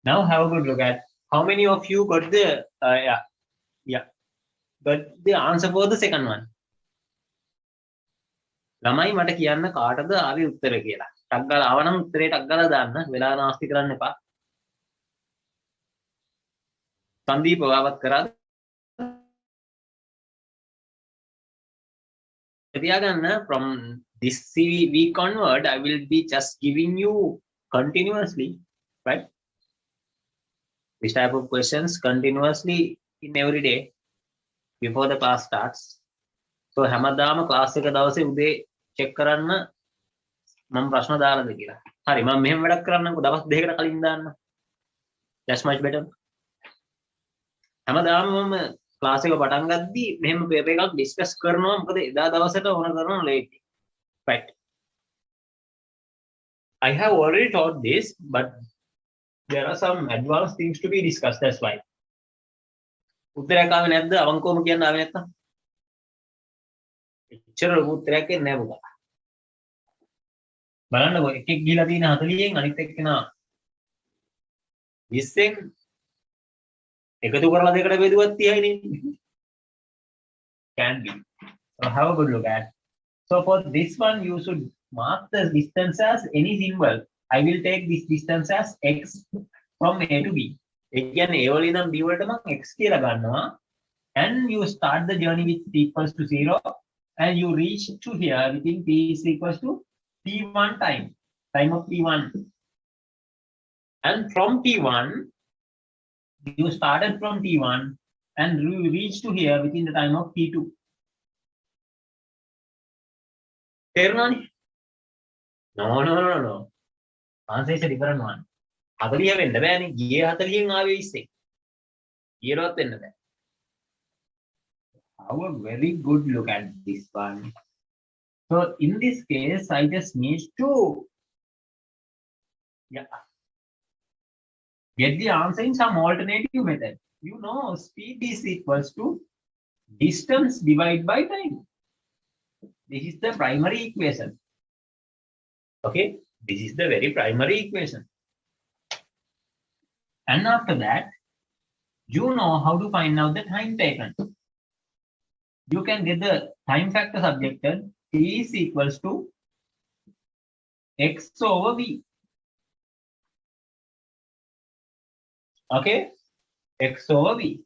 Now have a good look at how many of you got the got the answer for the second one. ළමයි මට කියන්න කාටද ආවේ උත්තර කියලා. ටක් ගාලා ආවනම් උත්තරේ ටක් ගාලා දාන්න. වෙලා නාස්ති කරන්න එපා. සංදීප ඔයාවත් කරාද? තියාගන්න from this week onward I will be just giving you continuously, right? This type of questions continuously in every day before the class starts. So හැමදාම class එක දවසේ උදේ check කරන්න මම ප්‍රශ්න දාලාද කියලා. හරි මම මෙහෙම වැඩක් කරන්නම්කෝ දවස් දෙකකට කලින් දාන්න. That's much better. හැමදාම මම class එක පටන් ගද්දී මෙහෙම paper එකක් discuss කරනවා මොකද එදා දවසට ඕන කරනවා late. Right. I have already taught this but there are some advanced things to be discussed, that's why. උත්තරයක් ආවේ නැද්ද? අවංකවම කියන්න ආවේ නැත්තම්? එච්චර ලොකු උත්තරයක් එන්නේ නැහැ පුතා. බලන්නකෝ එකෙක් ගිහලා තියෙන 40න් අනිත් එක්කෙනා 20න් එකතු කරලා දෙකට බෙදුවත් 30යි නේ. Can be. So have a good look at. So for this one you should mark the distance as any symbol. I will take this distance as x from A to B. ඒ කියන්නේ A වල ඉඳන් B වලට මම x කියලා ගන්නවා and you start the journey with t equals to 0 and you reach to here within t is equals to t1 time of t1, and from t1 you started from t1 and you reach to here within the time of t2. තේරුණානේ? No. Answer is a different one. 40 වෙන්න බෑනේ. ගියේ 40න් ආවේ 20. ඊයරවත් වෙන්න බෑ. Have a very good look at this one. So in this case, I just need to get the answer in some alternative method. You know, speed is equals to distance divided by time. This is the primary equation. Okay, this is the very primary equation. And after that, you know how to find out the time taken. You can get the time factor subjected. T is equals to x over v. Okay, x over v.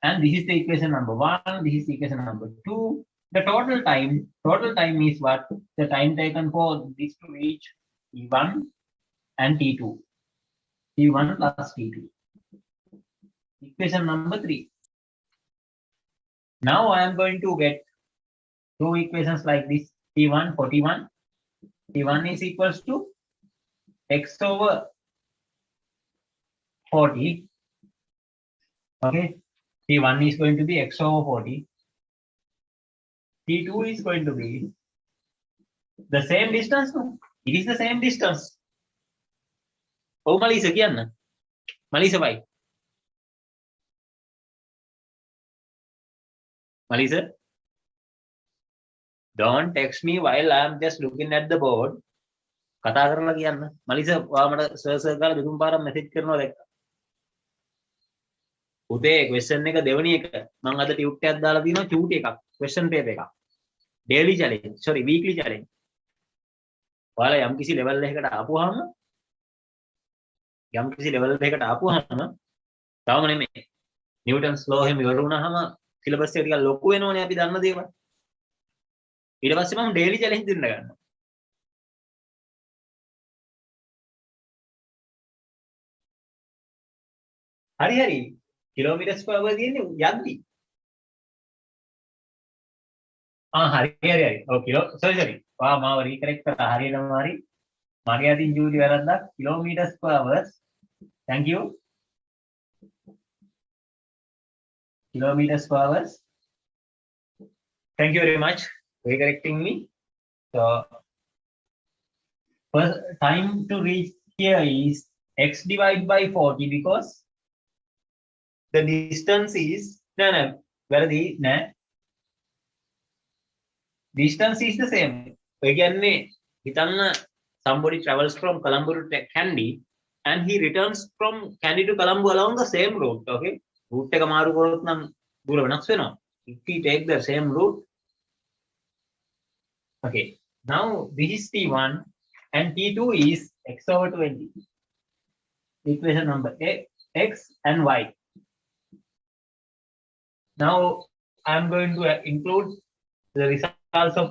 And this is the equation number 1. This is equation number 2. The total time is what? The time taken for this to reach T1 and T2. T1 plus T2. Equation number 3. Now I am going to get two equations like this. T1 for T1. T1 is equals to x over 40. Okay. T1 is going to be x over 40. T2 is going to be the same distance. No? It is the same distance. Oh, Malisa, kiyanna. Malisa, bye. Malisa, don't text me while I am just looking at the board. කතා කරලා කියන්න. මලිස ඔයා මට sir ගාලා දෙතුන් පාරක් message කරනවා දැක්කා. උදේ question එක දෙවෙනි එක මම අද ටියුට් එකක් දාලා තියෙනවා ටියුට් එකක් question paper එකක්. daily challenge sorry weekly challenge. ඔයාලා යම් කිසි level එකකට ආපුවාම තවම නෙමෙයි. නිව්ටන්ස් law එහෙම ඉවර වුණාම syllabus එක ටිකක් ලොකු වෙනවනේ අපි දන්න දේවල්. ඊට පස්සේ මම daily challenge දෙන්න ගන්නවා. හරි kilometers per hour තියෙන්නේ යද්දි. හරි. ඔව් sorry. ඔයා මාව රීකරෙක්ට් කරලා හරියටම හරි. මගේ අතින් ජූලි වැරද්දක් kilometers per hour. Thank you. Kilometers per hour. Thank you very much for correcting me. So first time to reach here is x divided by 40 because the distance is distance is the same. Again, somebody travels from Colombo to Kandy and he returns from Kandy to Colombo along the same route. Okay, route එක මාරු කරොත් නම් දුර වෙනස් වෙනවා. If we take the same route, okay, now this is T1 and T2 is x over 20. Equation number x and y. Now I'm going to include the results of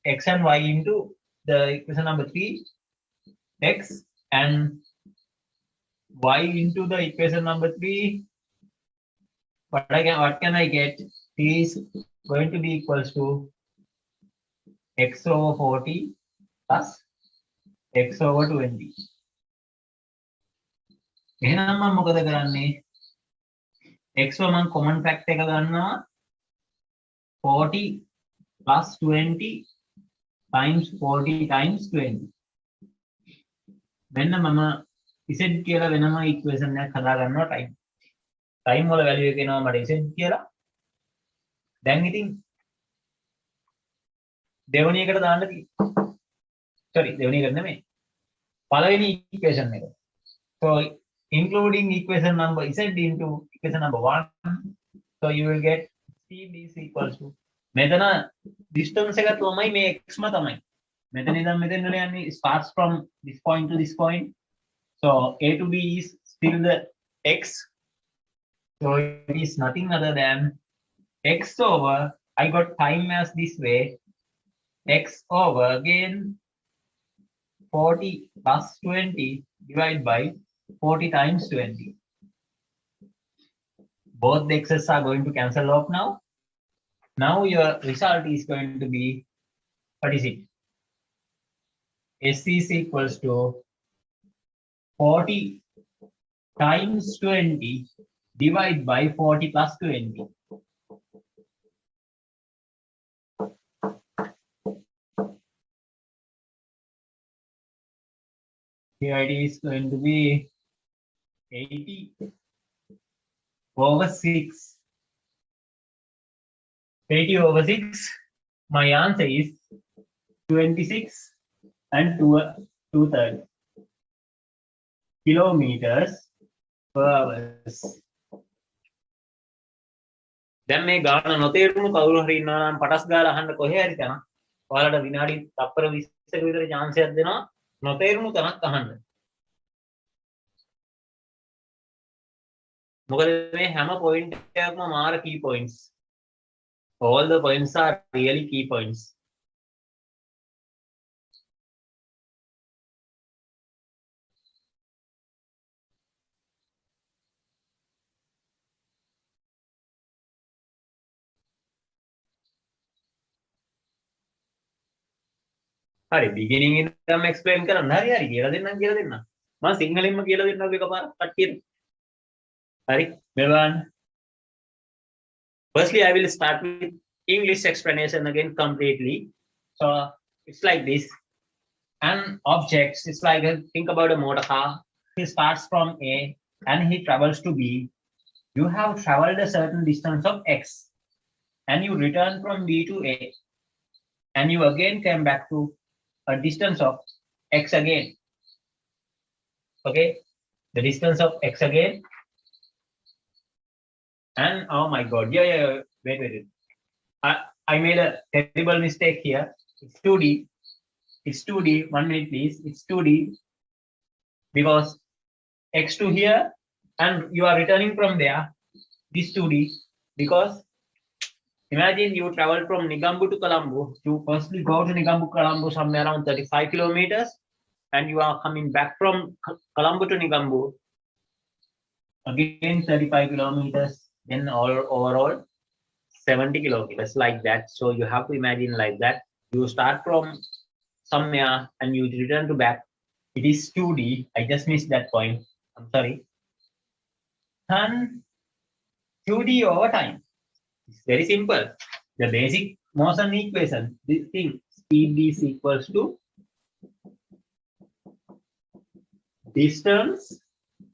x and y into the equation number 3, x and y into the equation number 3. What can I get? T is going to be equals to x over 40 plus x over 20. එහෙනම් මම මොකද කරන්නේ? x වල මම common factor එක ගන්නවා 40 plus 20 times 40 times 20. මෙන්න මම z කියලා වෙනම equation එකක් හදා ගන්නවා time. Time වල value එක එනවා මට z කියලා. දැන් ඉතින් දෙවෙනි එකට දාන්න තියෙනවා. sorry දෙවෙනි එකට නෙමෙයි. පළවෙනි equation එක. So including equation number z into equation number 1, so you will get c is equals to මෙතන distance එක තමයි මේ x ම තමයි. මෙතන ඉඳන් මෙතෙන් වල යන්නේ starts from this point to this point. So a to b is still the x. So it is nothing other than x over, I got time as this way, x over again 40 plus 20 divided by 40 times 20. Both the x's are going to cancel off now. Now your result is going to be, what is it? S is equals to 40 times 20 divided by 40 plus 20. Here it is going to be 80 over 6. 80 over 6. My answer is 26 and 2/3 kilometers per hour. දැන් මේ ගාන නොතේරුණු කවුරු හරි ඉන්නවා නම් පටස් ගාලා අහන්න කොහේ හරි තැන. ඔයාලට විනාඩි තප්පර 20ක විතර chance එකක් දෙනවා නොතේරුණු තැනක් අහන්න. මොකද මේ හැම point එකක්ම මාර key points. All the points are really key points. හරි beginning ඉඳන්ම explain කරන්න. හරි කියලා දෙන්නම්. මම සිංහලෙන්ම කියලා දෙන්නම් එකපාරක් කට්ටියට. හරි මෙවන්. Firstly, I will start with English explanation again completely. So it's like this. An object is like think about a motor car. He starts from A and he travels to B. You have traveled a certain distance of x and you return from B to A and you again came back to a distance of x again. Okay, the distance of x again. And oh my god, yeah, wait. I made a terrible mistake here. It's 2D. It's 2D. 1 minute, please. It's 2D because x to here and you are returning from there. This 2D because imagine you travel from Negombo to Colombo. You firstly go to Negombo, Colombo somewhere around 35 kilometers and you are coming back from Colombo to Negombo again 35 kilometers. Then overall 70 kilometers like that. So you have to imagine like that. You start from somewhere and you return to back. It is 2D. I just missed that point. I'm sorry. And 2D over time. It's very simple. The basic motion equation. This thing speed is equals to distance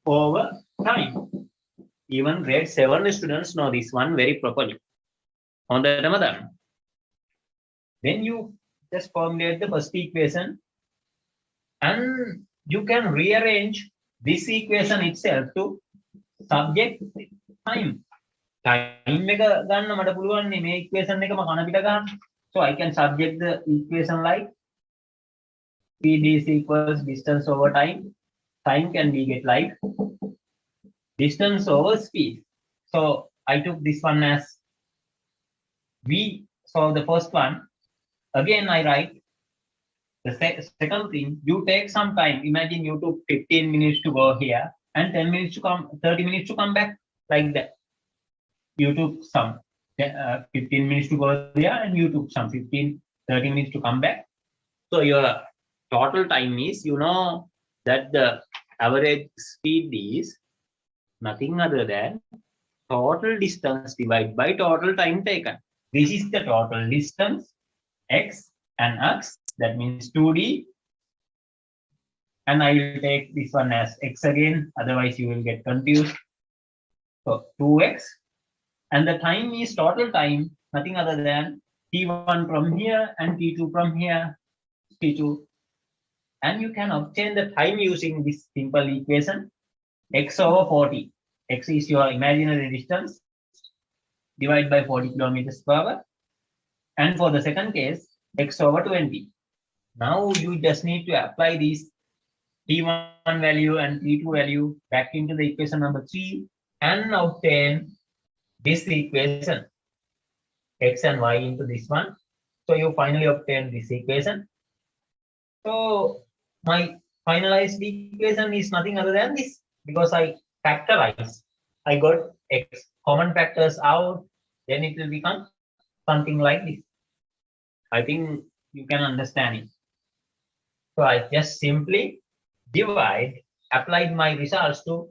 over time. Even grade 7 students know this one very properly. On the Ramadan. Then you just formulate the first equation and you can rearrange this equation itself to subject time. Time එක ගන්න මට පුළුවන් මේ equation එකම කන පිට ගන්න. So I can subject the equation like speed is equals distance over time. Time can be get like distance over speed. So I took this one as V. So the first one, again I write the second thing, you take some time. Imagine you took 15 minutes to go here and 10 minutes to come, 30 minutes to come back, like that. You took some 15 minutes to go there and you took some 30 minutes to come back. So your total time is, you know, that the average speed is nothing other than total distance divided by total time taken. This is the total distance, x and x, that means 2d. And I will take this one as x again, otherwise you will get confused. So 2x, and the time is total time, nothing other than t1 from here and t2 from here, t2. And you can obtain the time using this simple equation, x over 40. X is your imaginary distance, divided by 40 kilometers per hour. And for the second case, x over 20. Now you just need to apply these t1 value and t2 value back into the equation number 3 and obtain this equation, x and y into this one. So you finally obtain this equation. So my finalized equation is nothing other than this, because I factorize. I got x common factors out, then it will become something like this. I think you can understand it. So I just simply divide, applied my results to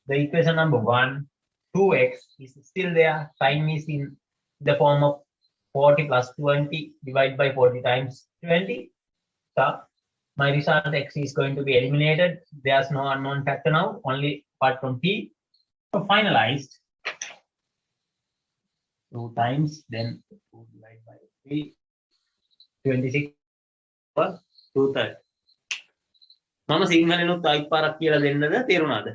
the equation number 1. 2x is still there, time is in the form of 40 plus 20 divided by 40 times 20. So my result x is going to be eliminated. There's no unknown factor now, only apart from t. So finalized, 2 times, then 2 divided by 3, 26 over 2/3. මම සිංහලෙනුත් අයිත් පාරක් කියලා දෙන්නද, තේරුණාද?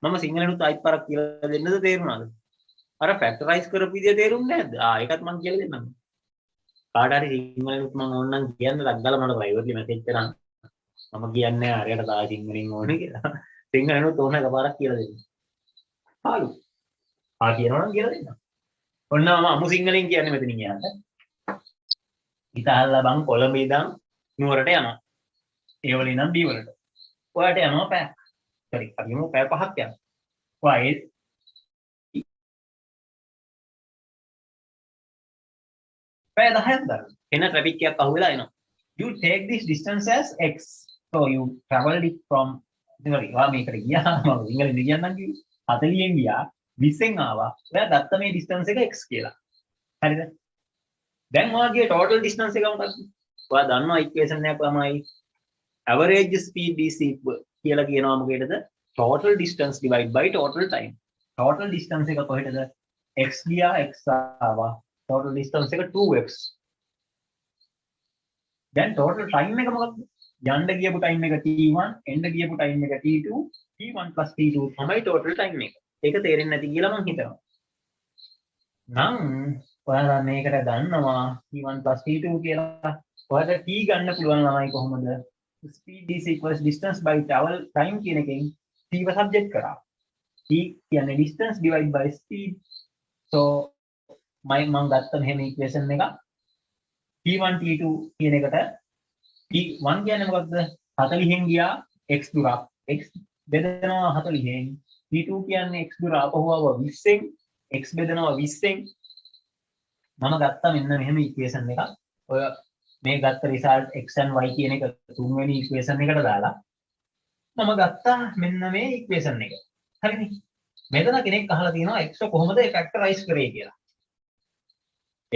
මම සිංහලෙනුත් අයිත් පාරක් කියලා දෙන්නද, තේරුණාද? අර ෆැක්ටරයිස් කරපු විදිය තේරුන්නේ නැද්ද? ඒකත් මම කියලා දෙන්නම්. කාට හරි සිංහලෙනුත් මම ඕනනම් කියන්න ලග්ගල මට ප්‍රයිවට්ලි මැසේජ් කරන්න. මම කියන්නේ අරයට තා සිංහලෙන් ඕනේ කියලා. සිංහලෙනුත් ඕන එකපාරක් කියලා දෙන්න. හාලු. කියනවා නම් කියලා දෙන්න. ඔන්න මම අමු සිංහලෙන් කියන්නේ මෙතනින් එහාට. ඉතාලලා බං කොළඹ ඉඳන් නුවරට යනවා. ඒ වලින් නම් B වලට. ඔයාට යනවා පැය. sorry, අපි මු පැය 5ක් යනවා. ඔයා පැය 10ක් දාන්න. එන ට්‍රැෆික් එකක් අහුවෙලා එනවා. You take this distance as x. So you traveled it from, sorry, වා මේකට ගියා මම ඉංග්‍රීසියෙන් කියන්නම් කිව්වේ. 40න් ගියා 20න් ආවා. ඔයා ගත්ත මේ distance එක x කියලා. හරිද? දැන් ඔයාගේ total distance එක මොකක්ද? ඔයා දන්නවා equation එක තමයි average speed is equal කියලා කියනවා මොකේද? Total distance divided by total time. Total distance එක කොහෙටද? x ගියා x ආවා. Total distance එක 2x. Then total time එක මොකක්ද? යන්න ගියපු time එක t1, එන්න ගියපු time එක t2, t1 plus t2 තමයි total time එක. ඒක තේරෙන්නේ නැති කියලා මම හිතනවා. නම් ඔයාලා මේකට ගන්නවා t1 plus t2 කියලා. ඔයාලට t ගන්න පුළුවන් ළමයි කොහොමද? Speed is equals distance by travel time කියන එකෙන් t ව සබ්ජෙක්ට් කරා. t කියන්නේ distance divided by speed. So මම ගත්ත මෙහෙම equation එක t1 t2 කියන එකට t1 කියන්නේ මොකක්ද? 40න් ගියා x දුරක්. x බෙදෙනවා 40න්. t2 කියන්නේ x දුර ආපහු ආව 20න්. x බෙදෙනවා 20න්. මම ගත්තා මෙන්න මෙහෙම equation එකක්. ඔය මේ ගත්ත result x and y කියන එක තුන්වෙනි equation එකට දාලා මම ගත්තා මෙන්න මේ equation එක. හරිනේ. මෙතන කෙනෙක් අහලා තියෙනවා x කොහොමද factorize කරේ කියලා.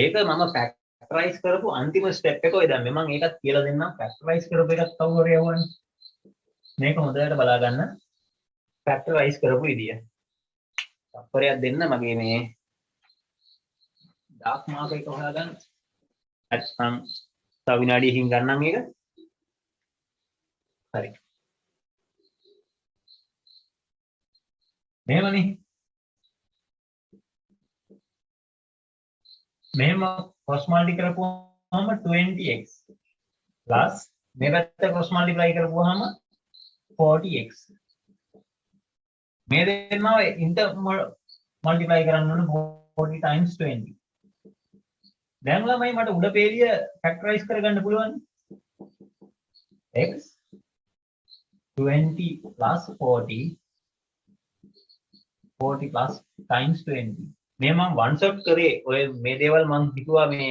ඒක මම factorize කරපු අන්තිම step එක ඔය දැන් මම ඒකත් කියලා දෙන්නම්. factorize කරපු එකත් කවුරු හරි යවන්නේ. මේක හොඳට බලා ගන්න. factorize කරපු විදිය. තත්පරයක් දෙන්න මගේ මේ dark mark එක හොයාගන්න. නැත්නම් තව විනාඩියකින් ගන්නම් ඒක. හරි. මෙහෙමනේ. මෙහෙම cross multiply කරපුවාම 20x plus මේ පැත්ත cross multiply කරපුවාම 40x. මේ දෙන්නව inter multiply කරන්න ඕන 40 times 20. දැන් ළමයි මට උඩ පේලිය factorize කරගන්න පුළුවන්. x 20 plus 40 40 plus times 20. මේ මම one shot කරේ ඔය මේ දේවල් මම හිතුවා මේ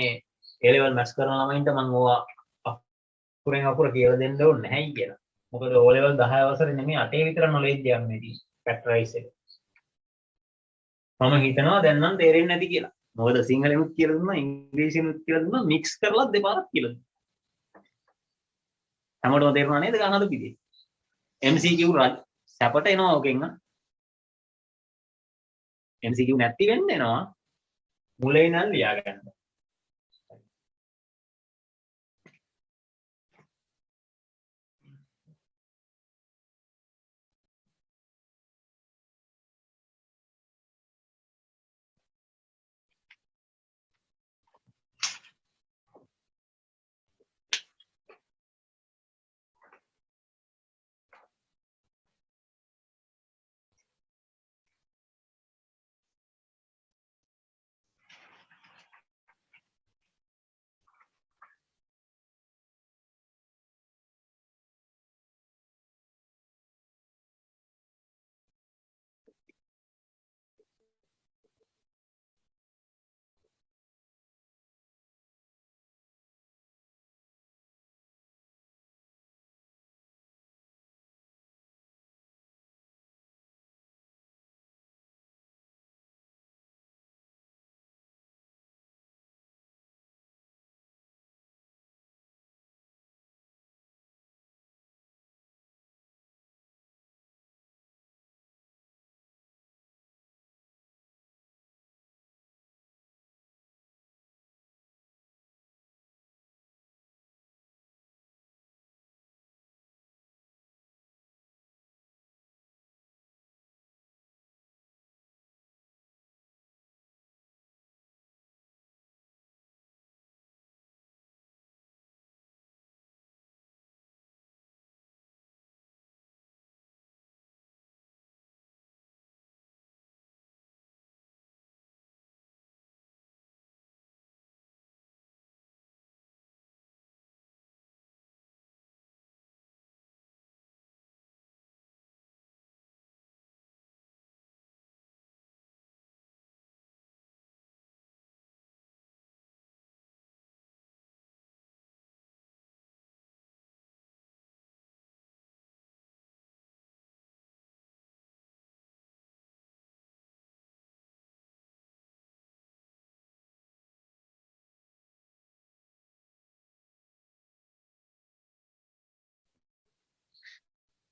A level maths කරන ළමයින්ට මම ඕවා අකුරෙන් අකුර කියලා දෙන්න ඕනේ නැහැ කියලා. මොකද O level 10 වසරේ නෙමෙයි 8 විතර knowledge එකක් මේ තියෙන්නේ factorize එක. මම හිතනවා දැන් නම් තේරෙන්නේ නැති කියලා. මොකද සිංහලෙනුත් කියලා දුන්නා ඉංග්‍රීසියෙනුත් කියලා දුන්නා මික්ස් කරලා දෙපාරක් කියලා දුන්නා. හැමෝටම තේරුණා නේද ගහනද පිටේ? MCQ සැපට එනවා ඔකෙන් නා. MCQ නැති වෙන්න එනවා මුලින් නම් ලියා ගන්න.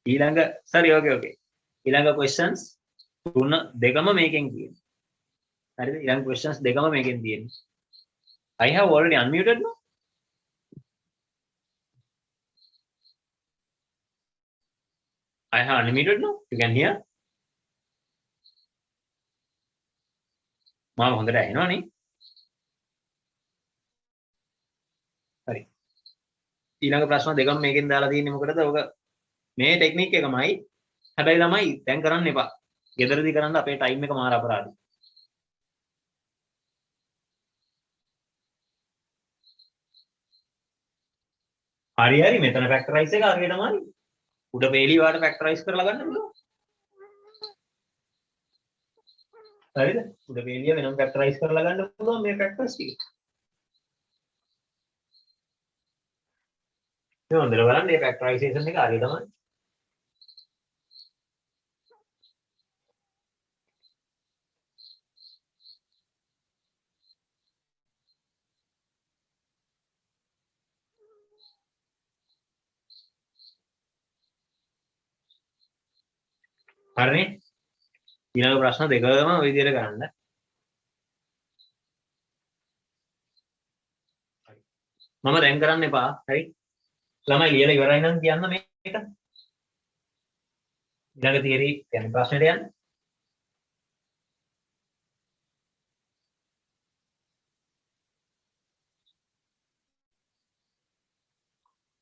ඊළඟ sorry okay ඊළඟ questions තුන දෙකම මේකෙන් තියෙනවා. හරිද? ඊළඟ questions දෙකම මේකෙන් තියෙනවා. I have already unmuted now. I have unmuted now. You can hear. මාව හොඳට ඇහෙනවා නේ? හරි. ඊළඟ ප්‍රශ්න දෙකම මේකෙන් දාලා තියෙන්නේ මොකටද? ඔක මේ ටෙක්නික් එකමයි. හැබැයි ළමයි දැන් කරන්න එපා. ගෙදරදී කරන්න අපේ ටයිම් එක මාර අපරාධයි. හරි හරි මෙතන ෆැක්ටරයිස් එක හරියටමයි. උඩ පේලි වාට ෆැක්ටරයිස් කරලා ගන්න පුළුවන්. හරිද? උඩ පේලිය වෙනම ෆැක්ටරයිස් කරලා ගන්න පුළුවන් මේ ෆැක්ටර්ස් ටික. මේ හොඳට බලන්න මේ ෆැක්ටරයිසේෂන් එක හරියටමයි. හරිනේ? ඊළඟ ප්‍රශ්න දෙකම ඔය විදිහට ගන්න. මම දැන් කරන්න එපා. හරි. ළමයි ලියලා ඉවරයි නම් කියන්න මේක. ඊළඟ තියරි කියන්නේ ප්‍රශ්නෙට යන්න.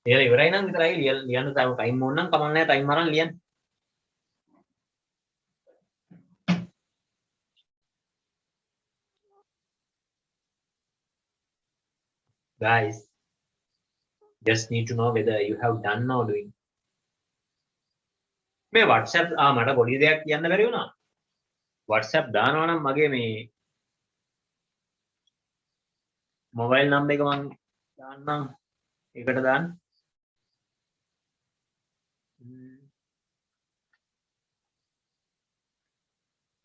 ලියලා ඉවරයි නම් විතරයි ලියන්න ටයිම් ඕන නම් කමක් නැහැ ටයිම් අරන් ලියන්න. Guys, just need to know whether you have done or doing. මේ WhatsApp මට පොඩි දෙයක් කියන්න බැරි වුණා. WhatsApp දානවා නම් මගේ මේ මොබයිල් නම්බර් එක මම දාන්නම්. ඒකට දාන්න.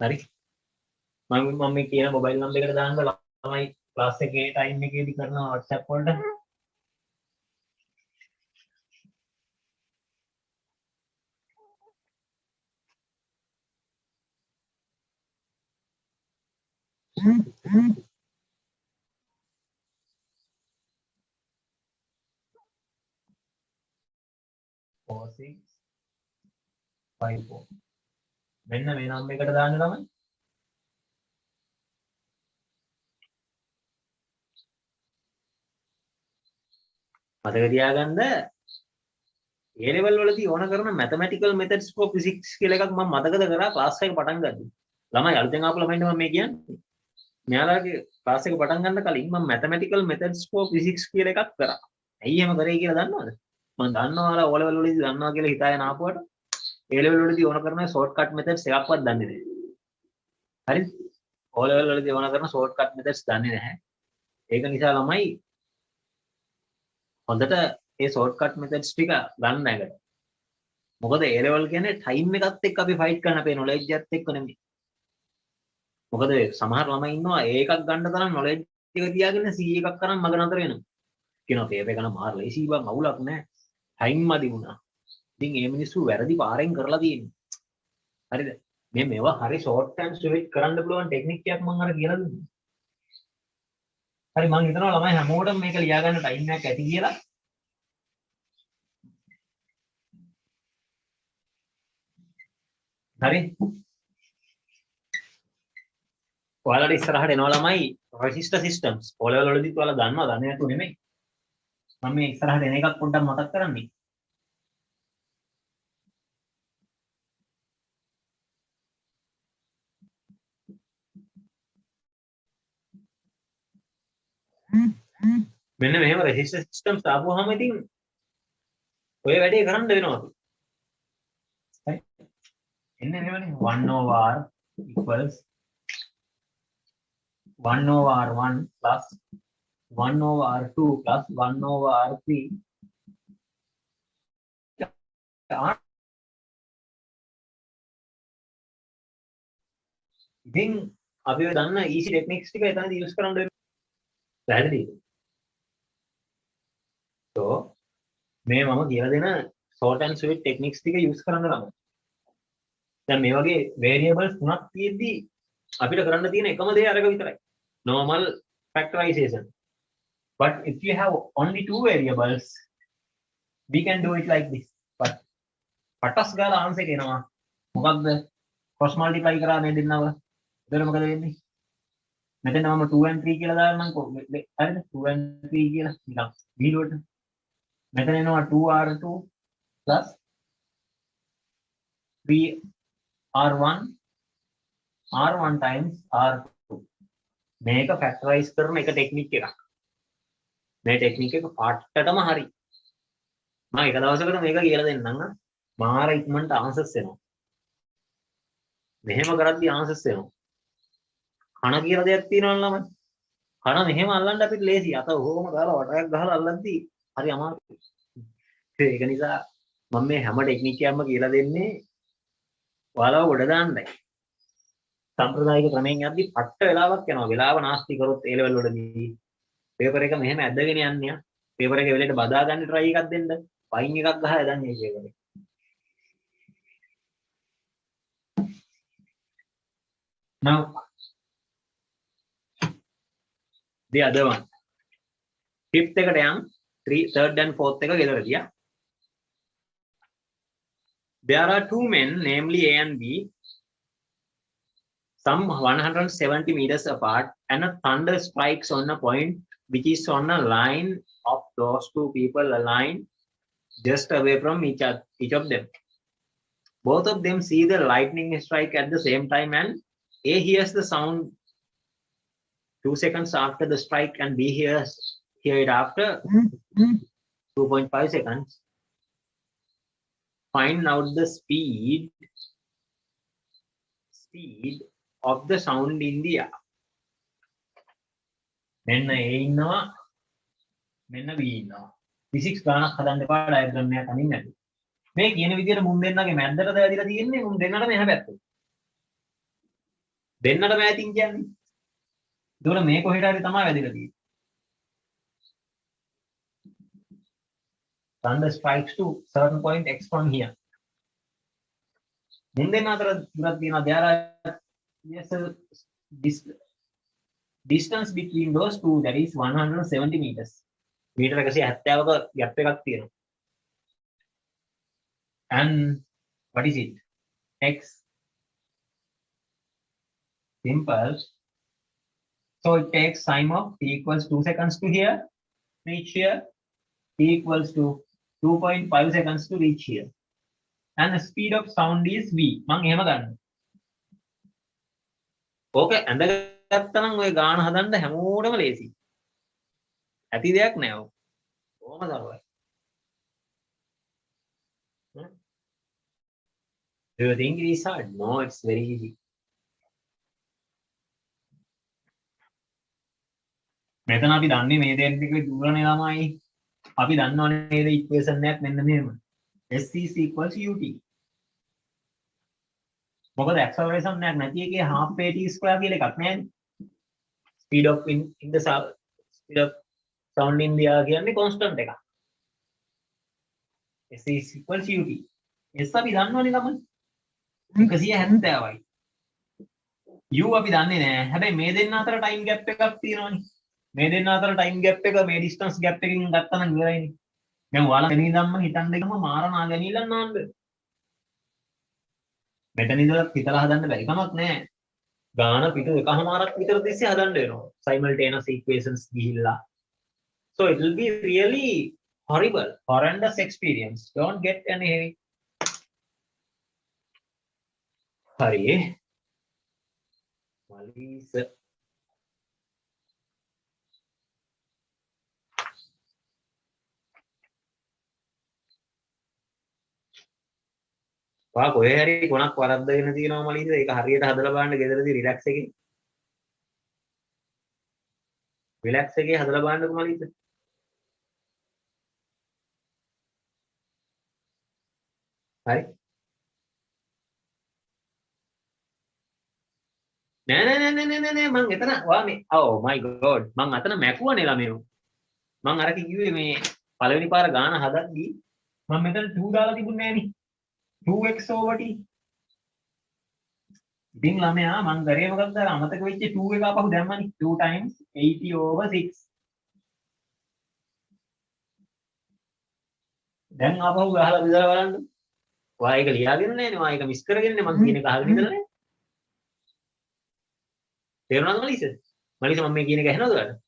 හරි. මම මේ කියන මොබයිල් නම්බර් එකට දාන්න ළමයි ක්ලාස් එකේ ටයිම් එකේදී කරන WhatsApp වලට. මෙන්න මේ නම්බර් එකට දාන්න ළමයි. මතක තියාගන්න A level වලදී ඕන කරන mathematical methods for physics කියලා එකක් මම මතකද කරා ක්ලාස් එක පටන් ගද්දි. ළමයි අලුතෙන් ආපු ළමයින්ට මම මේ කියන්නේ. මෙයාලගේ ක්ලාස් එක පටන් ගන්න කලින් මම mathematical methods for physics කියලා එකක් කරා. ඇයි එහෙම කරේ කියලා දන්නවද? මම දන්නවා O level වලදී දන්නවා කියලා හිතාගෙන ආපුවට A level වලදී ඕන කරන shortcut methods එකක්වත් දන්නේ නැහැ. හරිද? O level වලදී ඕන කරන shortcut methods දන්නේ නැහැ. ඒක නිසා ළමයි හොඳට ඒ shortcut methods ටික ගන්න එකට. මොකද A level කියන්නේ time එකත් එක්ක අපි fight කරන අපේ knowledge එකත් එක්ක නෙමෙයි. මොකද සමහර ළමයි ඉන්නවා A එකක් ගන්න තරම් knowledge එක තියාගෙන C එකක් කරන් මග නතර වෙනවා. කියනවා paper එක නම් මාර ලේසි බං අවුලක් නැහැ. time මදි වුණා. ඉතින් මේ මිනිස්සු වැරදි පාරෙන් කරලා තියෙන්නේ. හරිද? මේවා හරි short and sweet කරන්න පුළුවන් ටෙක්නික් එකක් මම අර කියලා දුන්නා. හරි මම හිතනවා ළමයි හැමෝටම මේක ලියා ගන්න ටයිම් එකක් ඇති කියලා. හරි. ඔයාලට ඉස්සරහට එනවා ළමයි resistor systems. O level වලදීත් ඔයාලා දන්නවා දන්නේ නැතුව නෙමෙයි. මම මේ ඉස්සරහට එන එකක් පොඩ්ඩක් මතක් කරන්නේ. මෙන්න මෙහෙම resistor systems දාපුවාම ඉතින් ඔය වැඩේ කරන්න වෙනවා. හරි. එන්නේ මෙහෙමනේ 1 over r equals 1 over r1 plus 1 over r2 plus 1 over r3 ඉතින් අපි ඔය දන්න easy techniques ටික එතනදී use කරන්න වෙනවා. පැහැදිලිද? so මේ මම කියලා දෙන short and sweet techniques ටික use කරන්න ළමයි. දැන් මේ වගේ variables තුනක් තියෙද්දි අපිට කරන්න තියෙන එකම දේ අරක විතරයි. normal factorization. But if you have only two variables, we can do it like this. But පටස් ගාලා ආන්සර් එක එනවා. මොකක්ද? cross multiply කරා මේ දෙන්නව. එතකොට මොකද වෙන්නේ? මෙතන මම 2 and 3 කියලා දාන්නම් කොහොමද? හරිද? 2 and 3 කියලා නිකන් බීලුවට. මෙතන එනවා 2r2 plus 3r1 r1 times r2. මේක factorize කරන එක ටෙක්නික් එකක්. මේ ටෙක්නික් එක පාටටම හරි. මම එක දවසකට මේක කියලා දෙන්නම්. මාර ඉක්මනට ආන්සර්ස් එනවා. මෙහෙම කරද්දී ආන්සර්ස් එනවා. කන කියලා දෙයක් තියෙනවා ළමයි. කන මෙහෙම අල්ලන්න අපිට ලේසි. අත ඔහොම දාලා වටයක් ගහලා අල්ලද්දී හරි අමාරුයි. ඒක නිසා මම මේ හැම ටෙක්නික් එකක්ම කියලා දෙන්නේ ඔයාලව ගොඩ දාන්නයි. සම්ප්‍රදායික ක්‍රමයෙන් යද්දී පට්ට වෙලාවක් යනවා. වෙලාව නාස්ති කරොත් ඒ ලෙවල් වලදී පේපර් එක මෙහෙම ඇදගෙන යන්නේ. පේපර් එක වෙලෙට බදා ගන්න try එකක් දෙන්න. ෆයින් එකක් ගහලා යන්නේ මේ පේපර් එක. Now the other one. fifth එකට යන් third and fourth එක ගෙදර ගියා. There are two men, namely A and B, some 170 meters apart, and a thunder strikes on a point which is on a line of those two people aligned just away from each of them. Both of them see the lightning strike at the same time, and A hears the sound 2 seconds after the strike, and B hear it after 2.5 seconds. Find out the speed of the sound in the air. මෙන්න A ඉන්නවා මෙන්න B ඉන්නවා. Physics ගානක් හදන්න එපා diagram එකක් අනින්න නැති. මේ කියන විදිහට මුන් දෙන්නගේ මැද්දට වැදිලා තියෙන්නේ මුන් දෙන්නට මෙහා පැත්තට. දෙන්නට මෑතින් කියන්නේ. ඒතකොට මේ කොහෙට හරි තමයි වැදිලා තියෙන්නේ. Thunder strikes to certain point x from here. මුන් දෙන්න අතර දුරක් තියෙනවා. There are yes this distance between those two, that is 170 meters. Metre 170ක gap එකක් තියෙනවා. And what is it? X. Simple. So it takes time of t equals 2 seconds to here, reach here. T equals to 2.5 seconds to reach here. And the speed of sound is v. මං එහෙම ගන්න. ඕකේ ඇඳගත්තා නම් ඔය ගාන හදන්න හැමෝටම ලේසි. ඇති දෙයක් නෑ ඔක. කොහොම දරුවයි. Do you think it is hard? No, it's very easy. මෙතන අපි දන්නේ මේ දෙන්න එකේ දුරනේ ළමයි. අපි දන්නවනේ නේද ඉක්වේෂන් එකක් මෙන්න මෙහෙම. S is equals ut. මොකද acceleration එකක් නැති එකේ half a t square කියලා එකක් නෑනේ. Speed of in the speed of sound in the air කියන්නේ constant එකක්. S is equals ut. S අපි දන්නවනේ ළමයි. 170යි. u අපි දන්නේ නෑ. හැබැයි මේ දෙන්න අතර time gap එකක් තියෙනවනේ. මේ දෙන්න අතර time gap එක මේ distance gap එකකින් ගත්තා නම් ඉවරයිනේ. දැන් ඔයාලා මෙතන ඉඳන්ම හිතන්න දෙකම මාර නාගනීලා නාන්න. මෙතන ඉඳලා හිතලා හදන්න බැරි කමක් නෑ. ගාන පිටු එකමාරක් විතර තිස්සේ හදන්න වෙනවා. Simultaneous equations ගිහිල්ලා. So it will be really horrible, horrendous experience. Don't get any heavy. හරි. මලීස වා කොහේ හරි කොනක් වරද්දගෙන තියෙනවා මලීස. ඒක හරියට හදලා බලන්න ගෙදරදී රිලැක්ස් එකේ. රිලැක්ස් එකේ හදලා බලන්නකො මලීස. හරි. නෑ මං එතන වා මේ oh my god මං අතන මැකුවනේ ළමයෝ. මං අර කිව්වේ මේ පළවෙනි පාර ගාන හදද්දී මම මෙතන 2 දාලා තිබුණේ නෑනේ. 2x over t. ඉතින් ළමයා මං කරේ මොකක්ද අර අමතක වෙච්ච 2 එක ආපහු දැම්මනේ. 2 times 80 over 6. දැන් ආපහු ගහලා බෙදලා බලන්න. ඔයා ඒක ලියාගෙන නෑනේ. ඔයා ඒක මිස් කරගෙනනේ මං කියන එක අහගෙන ඉඳලා නෑ. තේරුණාද මලීස? මලීස මම මේ කියන එක ඇහෙනවද ඔයාලට?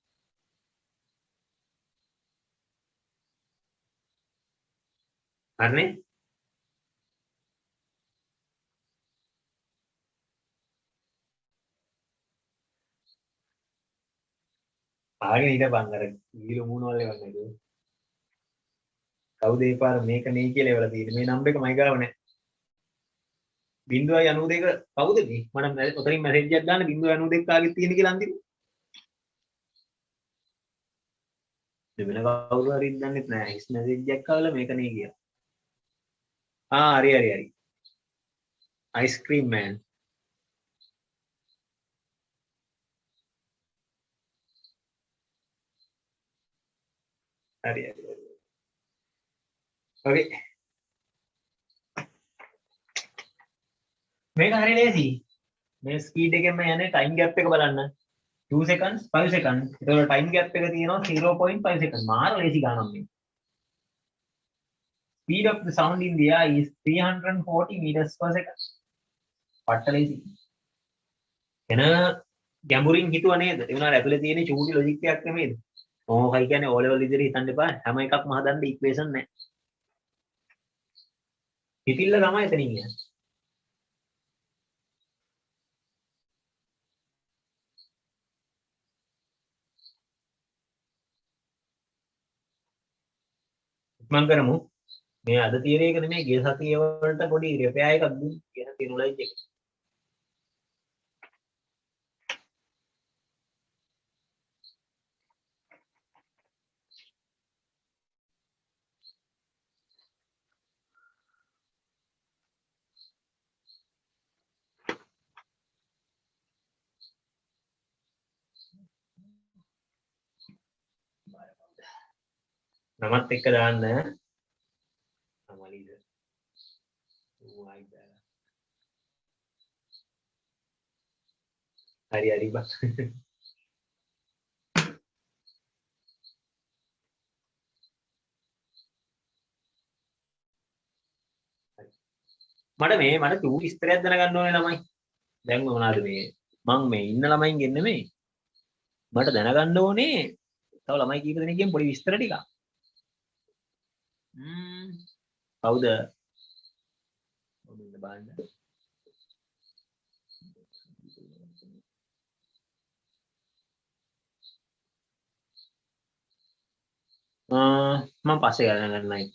හරිනේ? ආගෙන ඉඳපන් අර ඊළු මූණවල එවන්න නේද? කවුද ඒ පාර මේක නේ කියලා එවලා තියෙන්නේ. මේ නම්බර් එක මයි ගාව නැහැ. 0.92 කවුද මේ? මට ඔතනින් මැසේජ් එකක් දාන්න 0.92 කාගෙත් තියෙන කියලා අන්තිමට. දෙවෙන කවුරු හරි දන්නෙත් නැහැ. හිස් මැසේජ් එකක් ආවලා මේක නේ කියලා. හරි. අයිස්ක්‍රීම් මෑන්. හරි. Okay. මේක හරි ලේසි. මේ ස්පීඩ් එකෙන්ම යන්නේ ටයිම් ගැප් එක බලන්න. 2 seconds 5 seconds ඒතකොට time gap එක තියෙනවා 0.5 seconds මාර ලේසි ගණන් මේ speed of the sound in the air is 340 meters per second පට්ට ලේසි එන ගැඹුරින් හිතුව නේද ඒ වුණාට ඇතුලේ තියෙන චූටි ලොජික් එකක් නෙමෙයිද ඕකයි කියන්නේ O level විදිහට හිතන්න එපා හැම එකක්ම හදන්න ඉක්වේෂන් නැහැ හිතිල්ල තමයි එතනින් යන්නේ මම කරමු මේ අද තියෙන එක නෙමෙයි ගිය සතියේ වලට පොඩි රිපෙයාර් එකක් දුන්නු ගිය සතියේ නොලයිජ් එක නමත් එක්ක දාන්න අමලිද හරි හරි බස් මට චූටි විස්තරයක් දැනගන්න ඕනේ ළමයි දැන් මොනවාද මේ මම මේ ඉන්න ළමයින්ගෙන් නෙමෙයි මට දැනගන්න ඕනේ තව ළමයි කීප දෙනෙක්ගෙන් පොඩි විස්තර ටිකක් කවුද ඔන්න බලන්න මම පස්සේ ගණන් ගන්නයි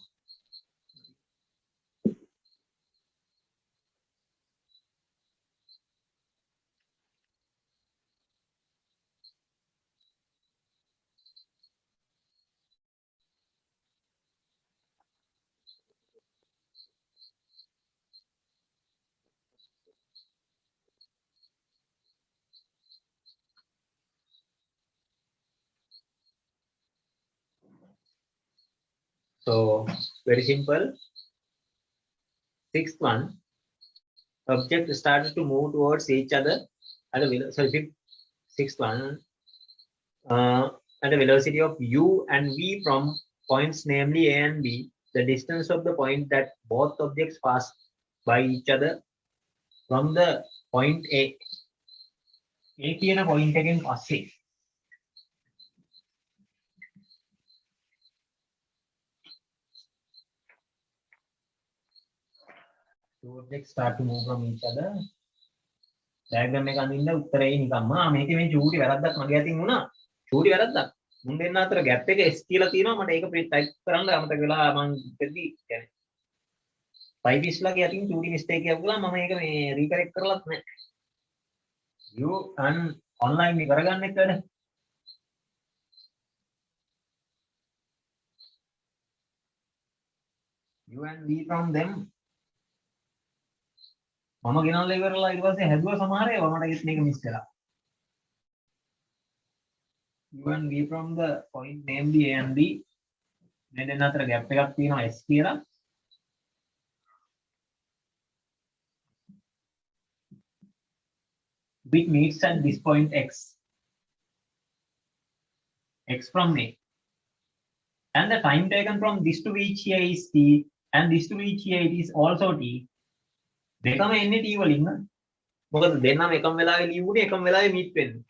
so very simple sixth one object started to move towards each other at a sixth one at a velocity of u and v from points namely a and b the distance of the point that both objects pass by each other from the point a කියන point එකෙන් පස්සේ two objects start to move from each other diagram එක අඳින්න උත්තරේ නිකම්ම මේකේ මේ චූටි වැරද්දක් මගේ අතින් වුණා චූටි වැරද්දක් මුන් දෙන්න අතර ગેප් එක s කියලා තියෙනවා මට ඒක ටයිප් කරන්න අමතක වෙලා මම ඉතින්දී කියන්නේ ටයිපිස්ට්ලාගේ අතින් චූටි මිස්ටේක් එකක් වුණා මම ඒක මේ රීකරෙක්ට් කරලත් නැහැ you and online මේ කරගන්න එක වැඩ you and we from them මම ගෙනල්ලා ඉවරලා ඊට පස්සේ හැදුවා සමහර ඒවා මට ඒත් මේක මිස් කරා u and v from the point namely a and b මේ දෙන්න අතර ગેප් එකක් තියෙනවා s කියලා which meets at this point x from a and the time taken from this to reach here is t and this to reach here it is also t දෙකම එන්නේ t වලින් න මොකද දෙන්නම එකම වෙලාවෙ ලියුනේ එකම වෙලාවෙ මීට් වෙන්නේ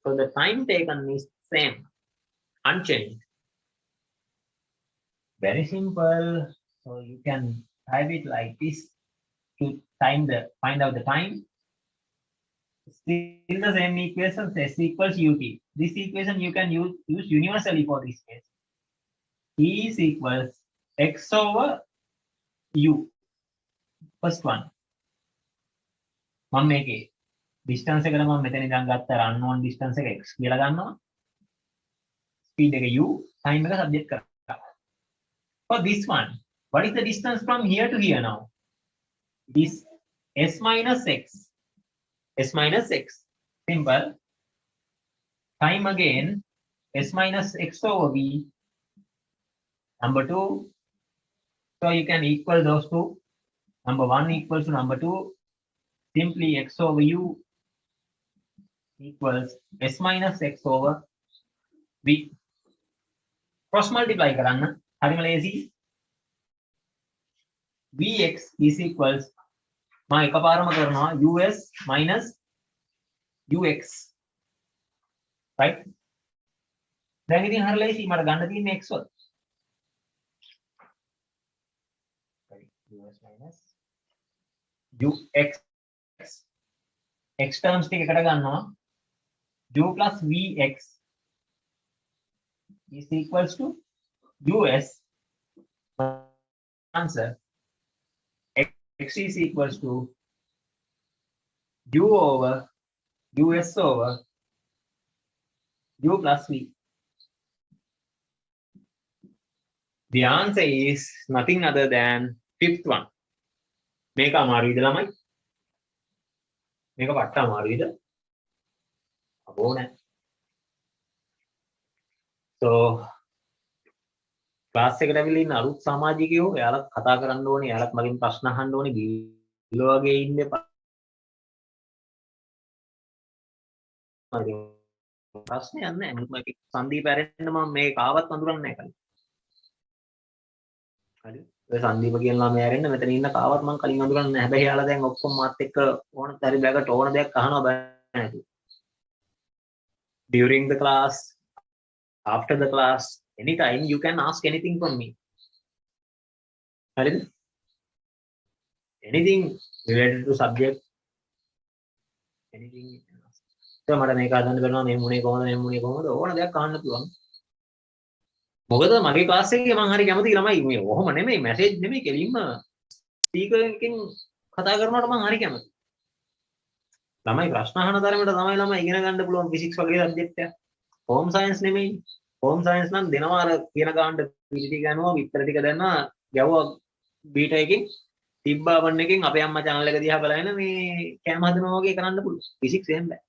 so the time taken is same unchanged very simple so you can type it like this to find out the time still the same equation s equals ut this equation you can use universally for this case t is equals x over u first one මම මේකේ distance එකට මම මෙතන ඉඳන් ගත්ත unknown distance එක x කියලා ගන්නවා speed එක u time එක subject කරා for this one what is the distance from here to here now this s minus x simple time again s minus x over v number 2 so you can equal those two number 1 equals to number 2 simply x over u equals s minus x over v. Cross multiply කරන්න. හරිම lazy. vx is equals මම එකපාරම කරනවා us minus ux. right? දැන් ඉතින් හරිය lazy මට ගන්න තියෙන්නේ x වල. us minus ux x terms ටික එකට ගන්නවා u plus vx is equals to us. Answer x is equals to u over us over u plus v. The answer is nothing other than fifth one. මේක අමාරුයිද ළමයි? මේක පට්ට අමාරුයිද? අපෝ නෑ. So class එකට ඇවිල්ලා ඉන්න අලුත් සමාජිකයෝ එයාලත් කතා කරන්න ඕනේ, එයාලත් මගෙන් ප්‍රශ්න අහන්න ඕනේ, බිල වගේ ඉන්න එපා. ප්‍රශ්නයක් නැහැ. මම සංදීප ඇරෙන්න මම මේක ආවත් අඳුරන්නේ නැහැ කලින්. හරි. ඔය සංදීප කියන ළමයා ඇරෙන්න මෙතන ඉන්න කාවත් මම කලින් අඳුරන්නේ නැහැ. හැබැයි එයාලා දැන් ඔක්කොම මාත් එක්ක ඕන තරි බෑගට ඕන දෙයක් අහනවා බෑ නේද? During the class, after the class, anytime you can ask anything from me. හරිද? Anything related to subject, anything you can ask. So මට මේක හදන්න බැලුවා මේ මුනේ කොහොමද ඕන දෙයක් අහන්න පුළුවන්. මොකද මගේ ක්ලාස් එකේ මම හරි කැමති ළමයි මේ ඔහොම නෙමෙයි මැසේජ් නෙමෙයි කෙලින්ම ස්පීකර් එකකින් කතා කරනවට මම හරි කැමති. ළමයි ප්‍රශ්න අහන තරමට තමයි ළමයි ඉගෙන ගන්න පුළුවන් ෆිසික්ස් වගේ සබ්ජෙක්ට් එක. හෝම් සයන්ස් නෙමෙයි. හෝම් සයන්ස් නම් දෙනවා අර කියන ගානට පිළිටි ගන්නවා විතර ටික දැන්නා ගැවුවා බීටා එකකින් තිබ්බා වන් එකකින් අපේ අම්මා channel එක දිහා බලගෙන මේ කැම හදනවා වගේ කරන්න පුළුවන්. ෆිසික්ස් එහෙම බෑ.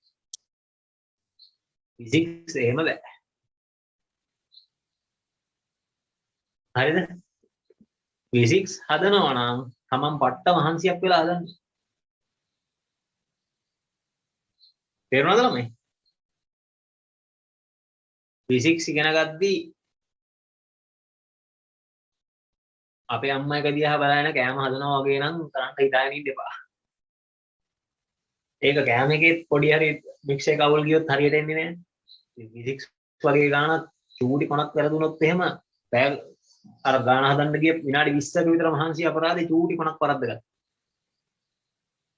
ෆිසික්ස් එහෙම බෑ. හරිද? ෆිසික්ස් හදනවා නම් තමන් පට්ට මහන්සියක් වෙලා හදන්න. තේරුණාද ළමයි? ෆිසික්ස් ඉගෙන ගද්දී අපේ අම්මා එක දිහා බලන කෑම හදනවා වගේ නම් තරන්ට හිතාගෙන ඉන්න එපා. ඒක කෑම එකේ පොඩි හරි මික්ස් එක අවුල් ගියොත් හරියට එන්නේ නැහැ. ෆිසික්ස් වගේ ගානක් චූටි කොනක් වැරදුනොත් එහෙම බෑ අර ගාන හදන්න ගිය විනාඩි 20ක විතර මහන්සි අපරාධේ චූටි කොනක් වරද්දගත්තා.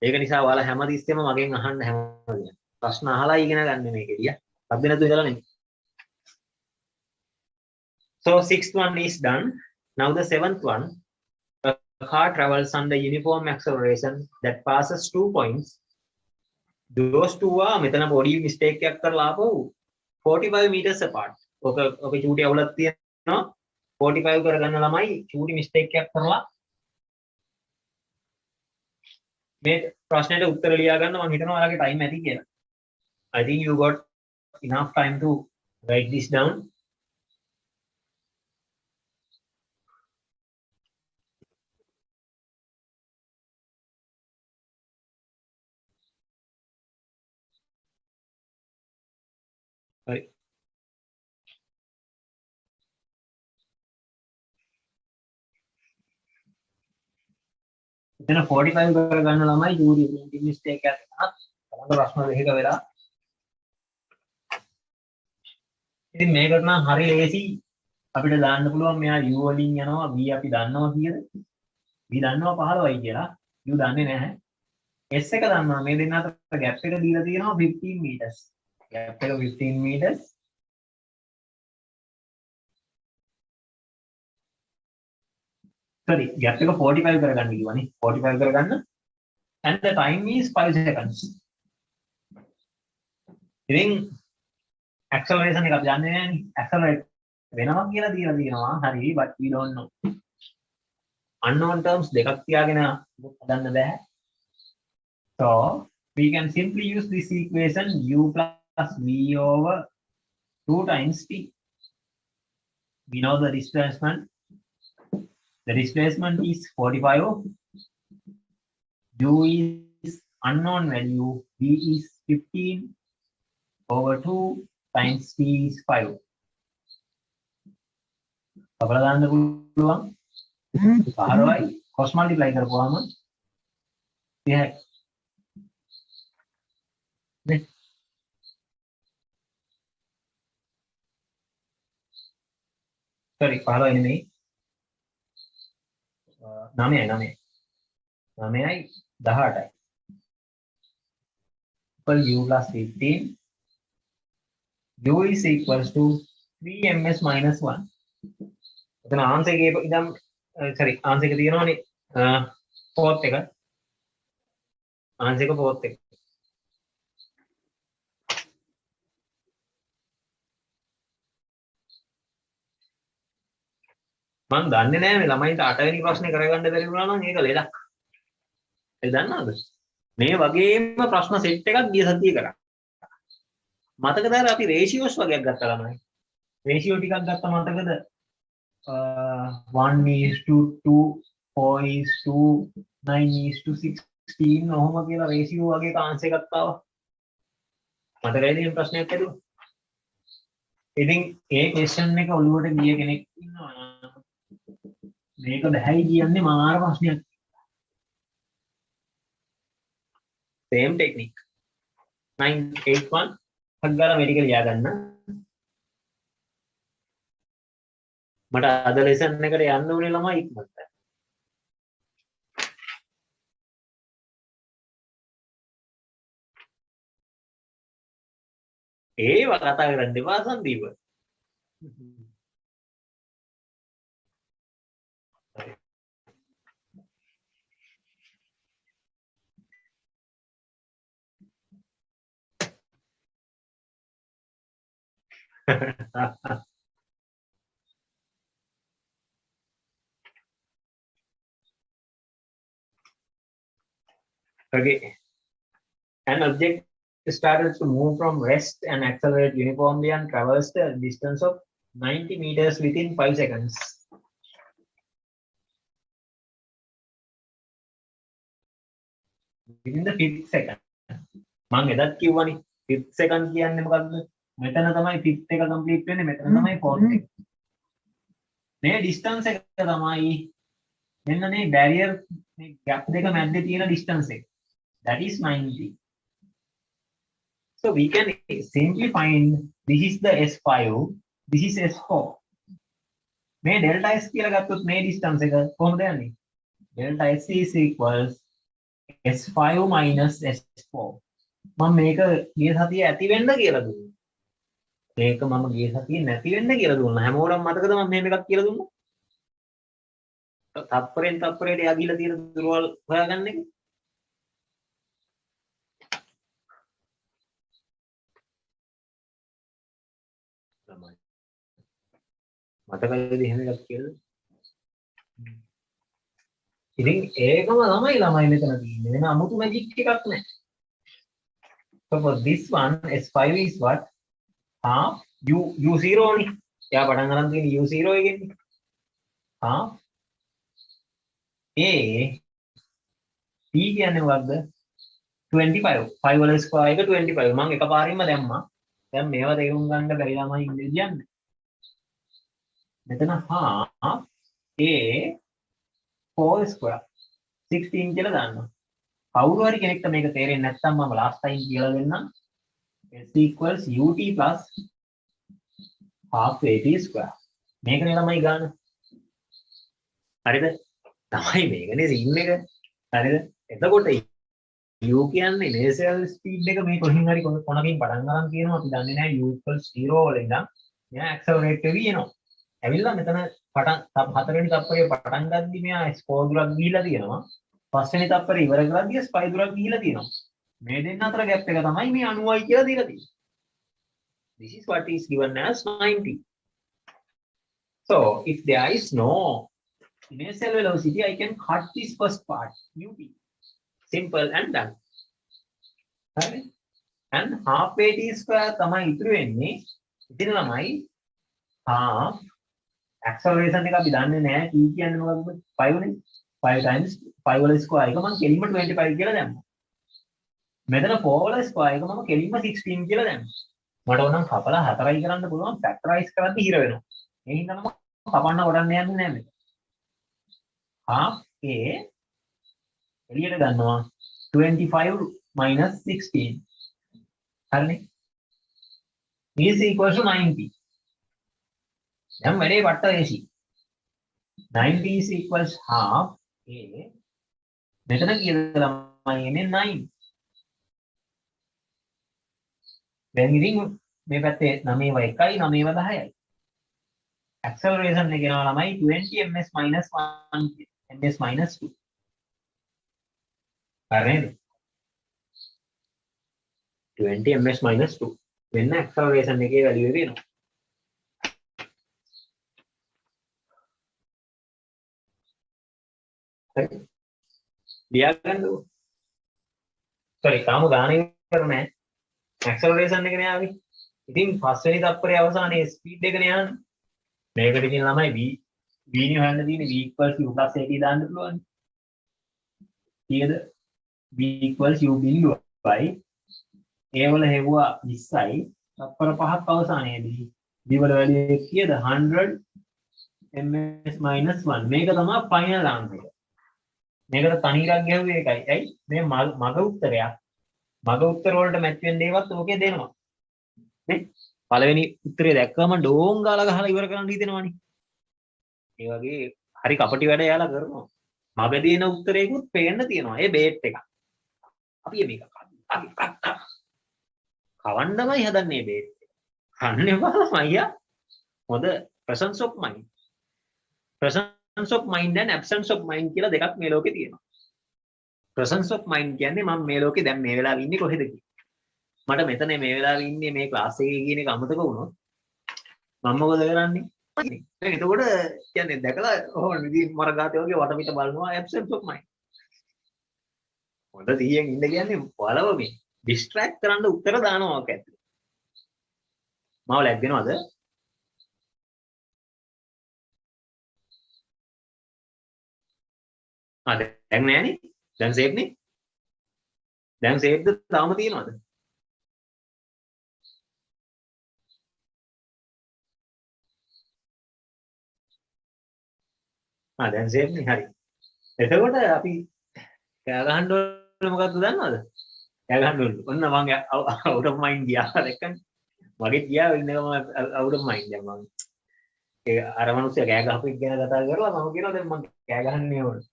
ඒක නිසා ඔයාලා හැමතිස්සෙම මගෙන් අහන්න හැමදේම. ප්‍රශ්න අහලා ඉගෙන ගන්න මේකෙදිය. ලබ්ධ නැතුව ඉඳලා නෙමෙයි. So sixth one is done. Now the seventh one. A car travels under uniform acceleration that passes 2 points. Those two are මෙතන body mistake එකක් කරලා ආපහු 45 meters apart. ඔක චූටි අවුලක් තියෙනවා. 45 කරගන්න ළමයි චූටි mistake එකක් කරලා මේ ප්‍රශ්නෙට උත්තර ලියා ගන්න මම හිතනවා ඔයාලගේ time ඇති කියලා. I think you got enough time to write this down. Right. එතන 45 කරගන්න ළමයි චූටි printing mistake එකක් කරනත් බලන්න ප්‍රශ්න දෙකක වෙලා. ඉතින් මේකට නම් හරි ලේසි අපිට දාන්න පුළුවන් මෙයා u වලින් යනවා v අපි දන්නවා කියලා. v දන්නවා 15යි කියලා. u දන්නේ නැහැ. s එක දන්නවා මේ දෙන්න අතර gap එක දීලා තියෙනවා 15 meters. gap එක 15 meters. sorry gap එක 45 කරගන්න කිව්වනේ. 45 කරගන්න. and the time is 5 seconds. ඉතින් acceleration එක අපි දන්නේ නැහැ නේ. accelerate වෙනවා කියලා දීලා තියෙනවා. හරි but we don't know. unknown terms දෙකක් තියාගෙන හදන්න බෑ. So we can simply use this equation u plus v over 2 times t. We know the displacement. The displacement is 45. U is unknown value. V is 15. over 2 times t is 5. කපලා දාන්න පුළුවන් 15යි cross multiply කරපුවාම 30යි නේ sorry 15යි නෙමෙයි 9යි 18යි equal u plus 15 u is equals to 3ms minus 1 එතන answer එකේ ඉඳන් sorry answer එක තියෙනවානේ fourth එක ආන්සර් එක fourth එක මම දන්නේ නැහැ මේ ළමයින්ට 8 වෙනි ප්‍රශ්නේ කරගන්න බැරි වුණා නම් ඒක ලෙඩක් ඒ දන්නවද මේ වගේම ප්‍රශ්න සෙට් එකක් ගිය සතියේ කරා මතකද අර අපි රේෂියෝස් වගේක් ගත්තා ළමයි රේෂියෝ ටිකක් ගත්තා මතකද 1:2 4:9:16 ඔහොම කියලා රේෂියෝ වගේ කාන්සර් එකක් ආවා මතකයිද මේ ප්‍රශ්නයක් ඇදුවා ඉතින් ඒ ක්වෙස්චන් එක ඔළුවට ගිය කෙනෙක් ඉන්නවා නම් මේක බැහැයි කියන්නේ මාර ප්‍රශ්නයක් same technique 981 හග්ගලා මේක ලියා ගන්න මට අද ලෙසන් එකට යන්න ඕනේ ළමයි ඉක්මනට ඒව කතා කරන්න එපා සංදීප okay an object started to move from rest and accelerate uniformly and traversed a distance of 90 meters within 5 seconds. Within the 5th second. මම එදත් කිව්වනේ 5th second කියන්නේ මොකද්ද? මෙතන තමයි 5th එක complete වෙන්නේ මෙතන තමයි 4th එක. මේ distance එක තමයි මෙන්න මේ barrier මේ gap දෙක මැද්දේ තියෙන distance එක. That is 90. So we can simply find this is the S5, this is S4. මේ delta S කියලා ගත්තොත් මේ distance එක කොහොමද යන්නේ? Delta S is equals S5 minus S4. මම මේක ගිය සතියේ ඇති වෙන්න කියලා දුන්නා. මේක මම ගිය සතියේ නැති වෙන්න කියලා දුන්නා. හැමෝටම මතකද මම මෙහෙම එකක් කියලා දුන්නා? තප්පරෙන් තප්පරයට එයා ගිහලා තියෙන දුරවල් හොයාගන්න එක. මතකද එහෙම එකක් කියලා? ඉතින් ඒකම ළමයි මෙතන තියෙන්නේ. වෙන අමුතු මැජික් එකක් නැහැ. So for this one S5 is what? Half U0 නේ. එයා පටන් ගන්න තියෙන U0 එකෙන්. Half A T කියන්නේ මොකක්ද? 25. 5 වල ස්ක්වයර් එක 25. මම එකපාරින්ම දැම්මා. දැන් මේවා තේරුම් ගන්න බැරි ළමයි ඉන්නේ කියන්නේ. මෙතන half A 4 square 16 කියලා දාන්නවා. කවුරු හරි කෙනෙක්ට මේක තේරෙන්නේ නැත්නම් මම last time කියලා දෙන්නම්. S equals ut plus half at square. මේකනේ ළමයි ගන්න. හරිද? තමයි මේකනේ සින් එක. හරිද? එතකොට u කියන්නේ initial speed එක මේ කොහෙන් හරි කොනකින් පටන් ගන්න කියනවා. අපි දන්නේ නැහැ u equals 0 වල ඉඳන් මෙයා accelerate වෙවි එනවා. ඇවිල්ලා මෙතන පටන් හතරවෙනි තප්පරේ පටන් ගද්දි මෙයා S4 දුරක් ගිහිලා තියෙනවා. පස්වෙනි තප්පරේ ඉවර කරද්දී S5 දුරක් ගිහිලා තියෙනවා. මේ දෙන්න අතර ગેප් එක තමයි මේ 90යි කියලා දීලා තියෙන්නේ. This is what is given as 90. So if there is no initial velocity, I can cut this first part ut. Simple and done. Right? And half at square තමයි ඉතුරු වෙන්නේ. ඉතින් ළමයි half acceleration එක අපි දන්නේ නැහැ. t කියන්නේ මොකක්ද? 5 නේ. 5 times 5 වල ස්ක්වයර් එක මම කෙලින්ම 25 කියලා දැම්මා. මෙතන 4 වල ස්ක්වයර් එක මම කෙලින්ම 16 කියලා දැම්මා. මට ඕනම් කපලා 4යි කරන්න පුළුවන් ෆැක්ටරයිස් කරද්දි හිර වෙනවා. ඒ හින්දා මම කපන්න වඩන්න යන්නේ නැහැ මේක. half a එළියට ගන්නවා 25 minus 16. හරිනේ. is equal to 90. දැන් වැඩේ වට්ට දේශී. 90 is equals half a. මෙතන කීයද ළමයි එන්නේ 9. දැන් ඉතින් මේ පැත්තේ 9 1යි 9 10යි. acceleration එක කියනවා ළමයි 20 ms minus 1 ms minus 2. හරිද? 20 ms minus 2 වෙන acceleration එකේ value එක එනවා. හරි. ලියා ගන්නකො. sorry තාම ගාන ඉවර නැහැ. acceleration එකනේ ආවේ. ඉතින් පස්වෙනි තත්පරයේ අවසානයේ ස්පීඩ් එකනේ යන්නේ. මේකට කියන ළමයි v නේ හොයන්න තියෙන්නේ v equals u plus a දාන්න පුළුවන්. කීයද? v equals u බිඳුවයි a වල හෙව්වා 20යි තත්පර 5ක් අවසානයේදී v වල වැලිය කීයද 100 ms minus 1. මේක තමයි ෆයිනල් ආන්සර් එක. මේකට තනියරක් ගැහුවේ ඒකයි. ඇයි? මේ මග උත්තරයක්. මග උත්තර වලට මැච් වෙන දේවත් ඕකේ දෙනවා. නේ? පළවෙනි උත්තරේ දැක්කම ඩෝන් ගාලා ගහලා ඉවර කරන්න හිතෙනවනේ. ඒ වගේ හරි කපටි වැඩ යාලා කරනවා. මග දින උත්තරේකුත් පේන්න තියෙනවා. ඒ බේට් එක. අපි මේක කවන්නමයි හදන්නේ බේට් එක. කන්නේ බලම අයියා. හොඳ presence of mind. presence of mind and absence of mind කියලා දෙකක් මේ ලෝකේ තියෙනවා. presence of mind කියන්නේ මම මේ ලෝකේ දැන් මේ වෙලාවේ ඉන්නේ කොහෙද කියලා. මට මෙතන මේ වෙලාවේ ඉන්නේ මේ ක්ලාස් එකේ කියන එක අමතක වුණොත් මම මොකද කරන්නේ? එතකොට කියන්නේ දැකලා ඕන විදිහ මරගාතේ වගේ වටපිට බලනවා absence of mind. හොඳ 100න් ඉන්න කියන්නේ බලවමින් distract කරන්න උත්තර දානවා ඔක ඇතුලේ. මාව ලැග් වෙනවද? දැන් නෑනේ. දැන් සේව් නේ. දැන් සේව්ද තාම තියෙනවද? දැන් සේව් නේ. හරි. එතකොට අපි කෑ ගහන්න ඕනේ මොකක්ද දන්නවද? කෑ ගහන්න ඕනේ. ඔන්න මම out of mind ගියා දැක්කනේ. මගේ ගියා ඉන්නකම out of mind දැන් මම. ඒ අර මිනිස්සයා කෑ ගහපු එක ගැන කතා කරලා මම කියනවා දැන් මම කෑ ගහන්නේ ඕනේ.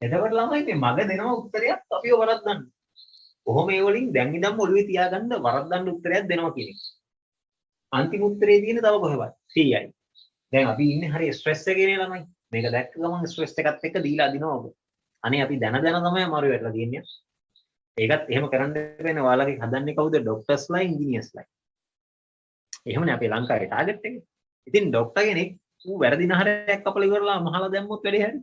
එතකොට ළමයි මේ මග දෙනවා උත්තරයක් අපිව වරද්දන්න. කොහොම ඒ වලින් දැන් ඉඳන්ම ඔළුවේ තියාගන්න වරද්දන්න උත්තරයක් දෙනවා කියන එක. අන්තිම උත්තරේ තියෙන තව කොහෙවත් 100යි. දැන් අපි ඉන්නේ හරි ස්ට්‍රෙස් එකේ නේ ළමයි. මේක දැක්ක ගමන් ස්ට්‍රෙස් එකත් එක්ක දීලා අදිනවා ඔබ. අනේ අපි දැන තමයි අමාරු වෙලා තියෙන්නේ. ඒකත් එහෙම කරන්න බෑනේ. ඔයාලගේ හදන්නේ කවුද? ડોක්ටර්ස්ලා ඉංජිනේර්ස්ලා. එහෙමනේ අපේ ලංකාවේ ටාගට් එක. ඉතින් ડોක්ටර් කෙනෙක් ඌ වැරදි නහරයක් කපලා ඉවරලා මහලා දැම්මොත් වැඩේ හරි.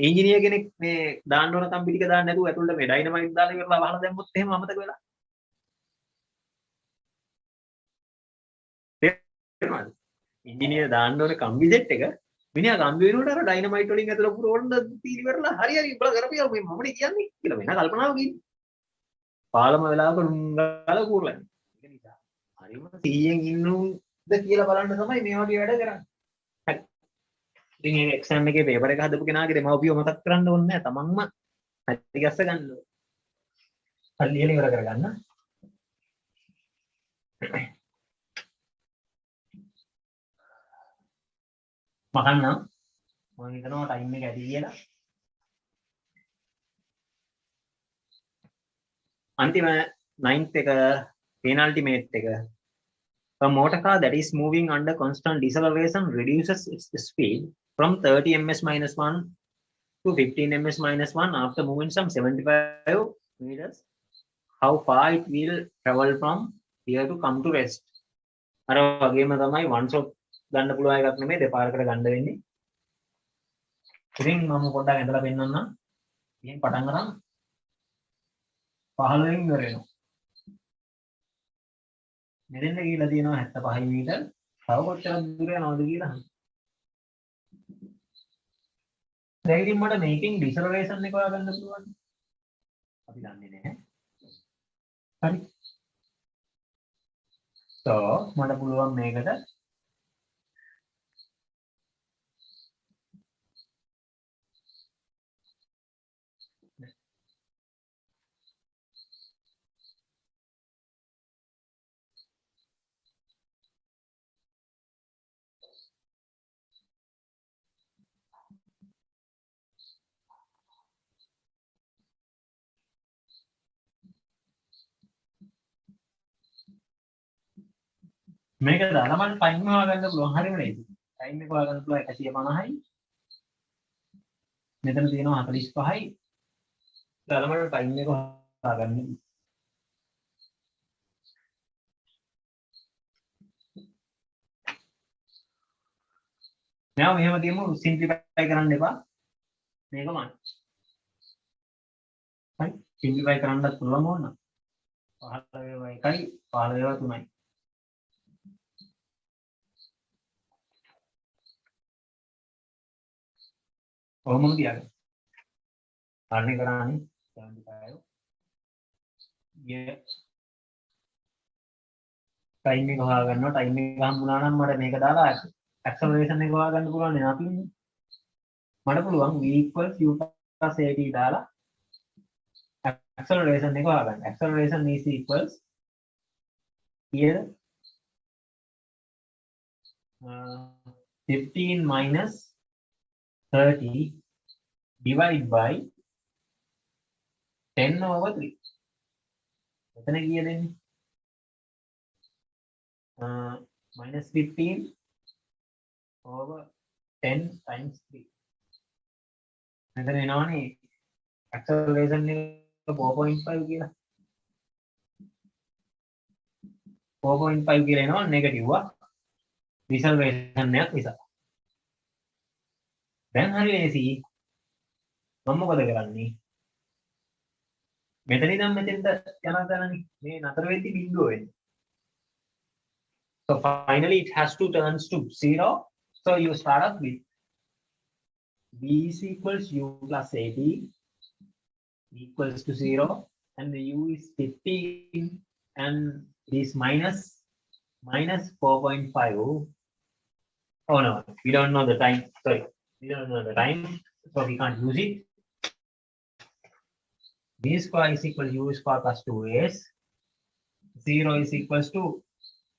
ඉංජිනේර කෙනෙක් මේ දාන්න ඕන කම්බි ටික දාන්න නැතුව ඇතුළට මේ ඩයිනමයිට් දාලා ඉවරලා වහලා දැම්මොත් එහෙම අමතක වෙලා. තේරෙනවද? ඉංජිනේර දාන්න ඕන කම්බි සෙට් එක මිනිහා කම්බි වෙනකොට අර ඩයිනමයිට් වලින් ඇතුළ පුරවන්න තීලි කරලා හරි උඹලා කරපියා මේ මමනේ කියන්නේ කියලා වෙන කල්පනාවක් ඉන්නේ. පාලම වෙලාවක නුංගාලා කුරලා. ඒක නිසා හරිම 100න් ඉන්නුද කියලා බලන්න තමයි මේ වගේ වැඩ කරන්නේ. හරි. ඉතින් මේ එක්සෑම් එකේ පේපර් එක හදපු කෙනාගේ දෙමව්පියෝ මතක් කරන්න ඕනේ නැහැ. තමන්ම හරි ගැස්ස ගන්න ඕනේ. හරි ලියලා ඉවර කරගන්න. මකන්න මම හිතනවා ටයිම් එක ඇති කියලා. අන්තිම 9th එක penultimate එක. A motor car that is moving under constant deceleration reduces its speed from 30 ms minus 1 to 15 ms minus 1 after moving some 75 meters. How far it will travel from here to come to rest? අර වගේම තමයි one shot ගන්න පුළුවන් එකක් නෙමෙයි දෙපාරකට ගන්න වෙන්නේ. ඉතින් මම පොඩ්ඩක් ඇඳලා පෙන්නන්නම්. ඉතින් පටන් ගන්න 15 ඉවර වෙනවා. මෙතෙන්ද කියලා තියෙනවා 75 මීටර. තව කොච්චර දුර යනවද කියලා. දැන් ඉතින් මට මේකෙන් ඩිසලරේෂන් එක හොයාගන්න පුළුවන්. අපි දන්නේ නැහැ. හරි. so මට පුළුවන් මේකට මේක දාලා මම ටයිම් එක හොයාගන්න පුළුවන් හරියම නේද ටයිම් එක හොයාගන්න පුළුවන් 150යි මෙතන තියෙනවා 45යි දාලා මම ටයිම් එක හොයාගන්න now මෙහෙම තියමු සිම්ප්ලිෆයි කරන්න එපා මේකමයි හරි සිම්ප්ලිෆයි කරන්නත් පුළුවන් ඕන 15 වේවා 1යි 15 වේවා 3යි කොහොමද තියාගන්න හරිනේ කරන්නේ 75 yeah ටයිම් එක හොයාගන්නවා ටයිම් එක හම්බුනා නම් මට මේක දාලා ඇක්සලරේෂන් එක හොයාගන්න පුළුවන් නේ අපි මට පුළුවන් v equals u plus at දාලා acceleration එක හොයාගන්න. acceleration is equals here 15 minus 30 divided by 10 over 3. එතන කීයද එන්නේ? minus 15 over 10 times 3. මෙතන එනවනේ acceleration එක 4.5 කියලා 4.5 කියලා එනවා නෙගටිව් ආ deceleration එකක් නිසා දැන් හරි ලේසි මම මොකද කරන්නේ මෙතන ඉඳන් මෙතෙන්ට යන තැනනේ මේ නතර වෙද්දි බිඳුව වෙන්නේ so finally it has to turns to 0 so you start up with b is equals u plus 80 equals to 0 and the u is 15 and this minus 4.5 oh no we don't know the time sorry we don't know the time so we can't use it b square is equal to u square plus 2s 0 is equals to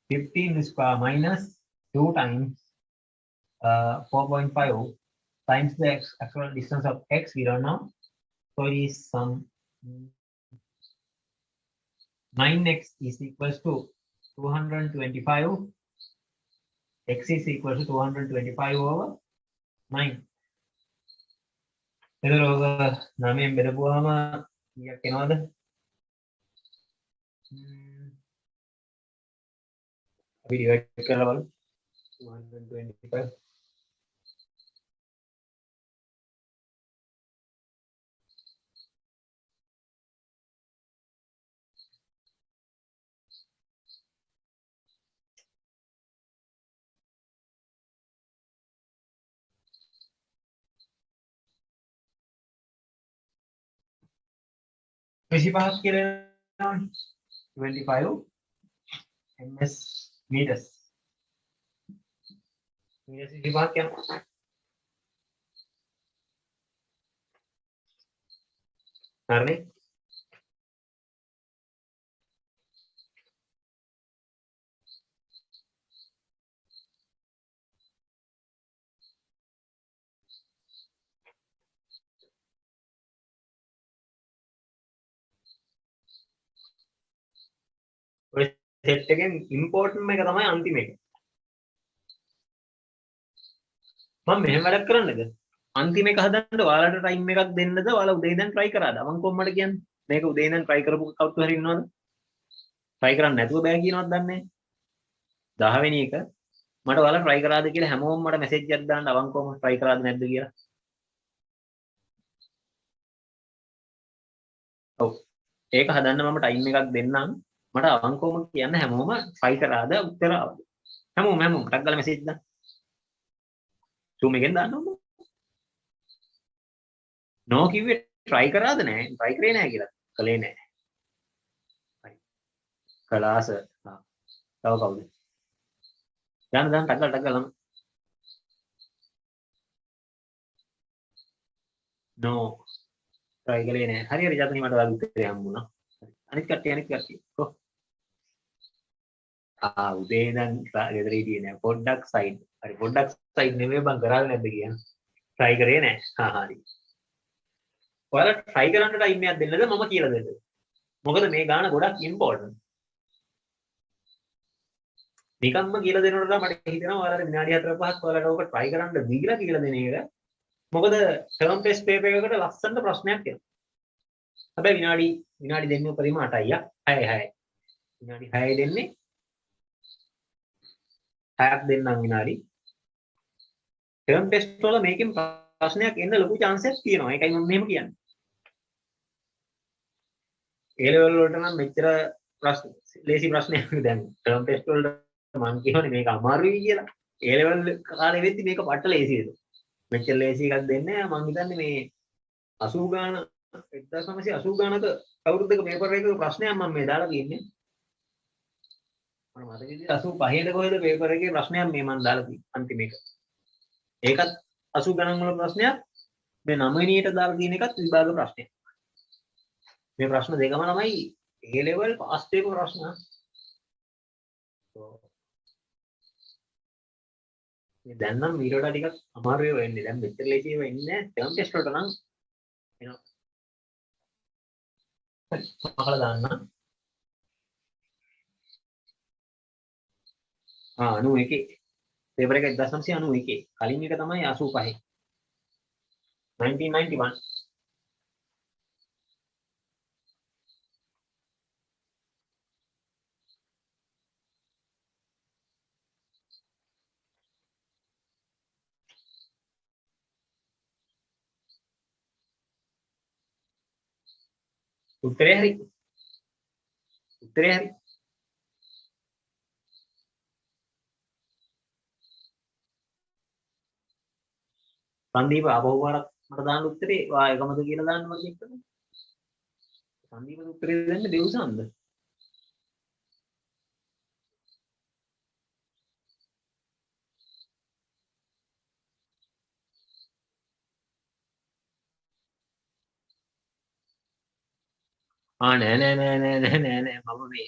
15 square minus 2 times 4.5 times the actual distance of x we don't know so it is some 9x is equals to 225 x is equal to 225 over 9 එතකොට ඔක 9ෙන් බෙදපුවාම කීයක් එනවද අපි divide කරලා බලමු 225 25 කියලා එනවනේ 25 ms meters meters 25 යනවා හරිනේ ඔය සෙට් එකෙන් ඉම්පෝර්ටන්ට් එක තමයි අන්තිම එක මම මෙහෙම වැඩක් කරන්නද අන්තිම එක හදන්න ඔයාලට ටයිම් එකක් දෙන්නද ඔයාලා උදේ ඉඳන් try කරාද මම කොහොමද කියන්නේ මේක උදේ ඉඳන් try කරපු කවුරු හරි ඉන්නවද try කරන්න නැතුව බෑ කියනවත් දන්නේ 10 වෙනි එක මට ඔයාලා try කරාද කියලා හැමෝම මට මැසේජ් එකක් දාන්න අවංකවම try කරාද නැද්ද කියලා ඔව් ඒක හදන්න මම ටයිම් එකක් දෙන්නම් මට අවංකවම කියන්න හැමෝම try කරාද උත්තර ආවද හැමෝම ටක් ගාලා මැසේජ් දාන්න zoom එකෙන් දාන්න ඕන නෝ කිව්වේ try කරාද නෑ try කරේ නෑ කියලා කලේ නෑ හරි කලාස තව කවුද? දාන්න ටක් ගාලා no try කරේ නෑ. හරි ජාතනි මට වගේ උත්තරේ හම්බුණා. අනිත් කට්ටිය කො උදේ ඉඳන් ගෙදර හිටියේ නෑ. පොඩ්ඩක් සයිඩ්. හරි පොඩ්ඩක් සයිඩ් නෙමෙයි බං කරාවේ නැද්ද කියන්නේ. try කරේ නෑ. හරි. ඔයාලා try කරන්න ටයිම් එකක් දෙන්නද මම කියලා දෙන්නද? මොකද මේ ගාන ගොඩක් ඉම්පෝටන්ට්. නිකම්ම කියලා දෙනකොට මට හිතෙනවා ඔයාලට විනාඩි 4-5ක් ඔයාලට ඕක try කරන්න දීලා කියලා දෙන එක. මොකද ටර්ම් ටෙස්ට් පේපර් එකකට ලස්සනට ප්‍රශ්නයක් එනවා. හැබැයි විනාඩි දෙන්නේ උපරිම 8යි. 6යි. විනාඩි 6යි දෙන්නේ. 6ක් දෙන්නම් විනාඩි. ටර්ම් ටෙස්ට් වල මේකෙන් ප්‍රශ්නයක් එන්න ලොකු chance එකක් තියෙනවා. ඒකයි මම මෙහෙම කියන්නේ. A level වලට නම් මෙච්චර ප්‍රශ්න ලේසි ප්‍රශ්නයක් දැන් ටර්ම් ටෙස්ට් වලට මම කියවනේ මේක අමාරුයි කියලා. A level කාලේ වෙද්දි මේක පට්ට ලේසියද. මෙච්චර ලේසි එකක් දෙන්නේ නැහැ. මම හිතන්නේ මේ 80 ගාන 1980 ගානක අවුරුද්දක පේපර් එකක ප්‍රශ්නයක් මම මේ දාලා තියෙන්නේ. මම මතක ඉන්නේ 85 කොහෙද පේපර් එකේ ප්‍රශ්නයක් මේ මම දාලා තියෙන්නේ අන්තිම එක. ඒකත් 80 ගණන් වල ප්‍රශ්නයක්. මේ 9 වෙනියට දාලා තියෙන එකත් විභාග ප්‍රශ්නයක්. මේ ප්‍රශ්න දෙකම තමයි A level පාස් පේපර් ප්‍රශ්න. මේ දැන් නම් ඊට වඩා ටිකක් අමාරු වෙන්නේ. දැන් මෙච්චර ලේසි ඒවා ඉන්නේ නැහැ. ටර්ම් ටෙස්ට් වලට නම් එනවා. අහලා දාන්න. 91. පේපර් එක 1991. කලින් එක තමයි 85. 1991. උත්තරේ හරි. සංදීප ආපහුවරක් මට දාන්න උත්තරේ වා එකමද කියලා දාන්න මට එක්කද? සංදීපට උත්තරේ දෙන්න දෙව්සන්ද? නෑ මම මේ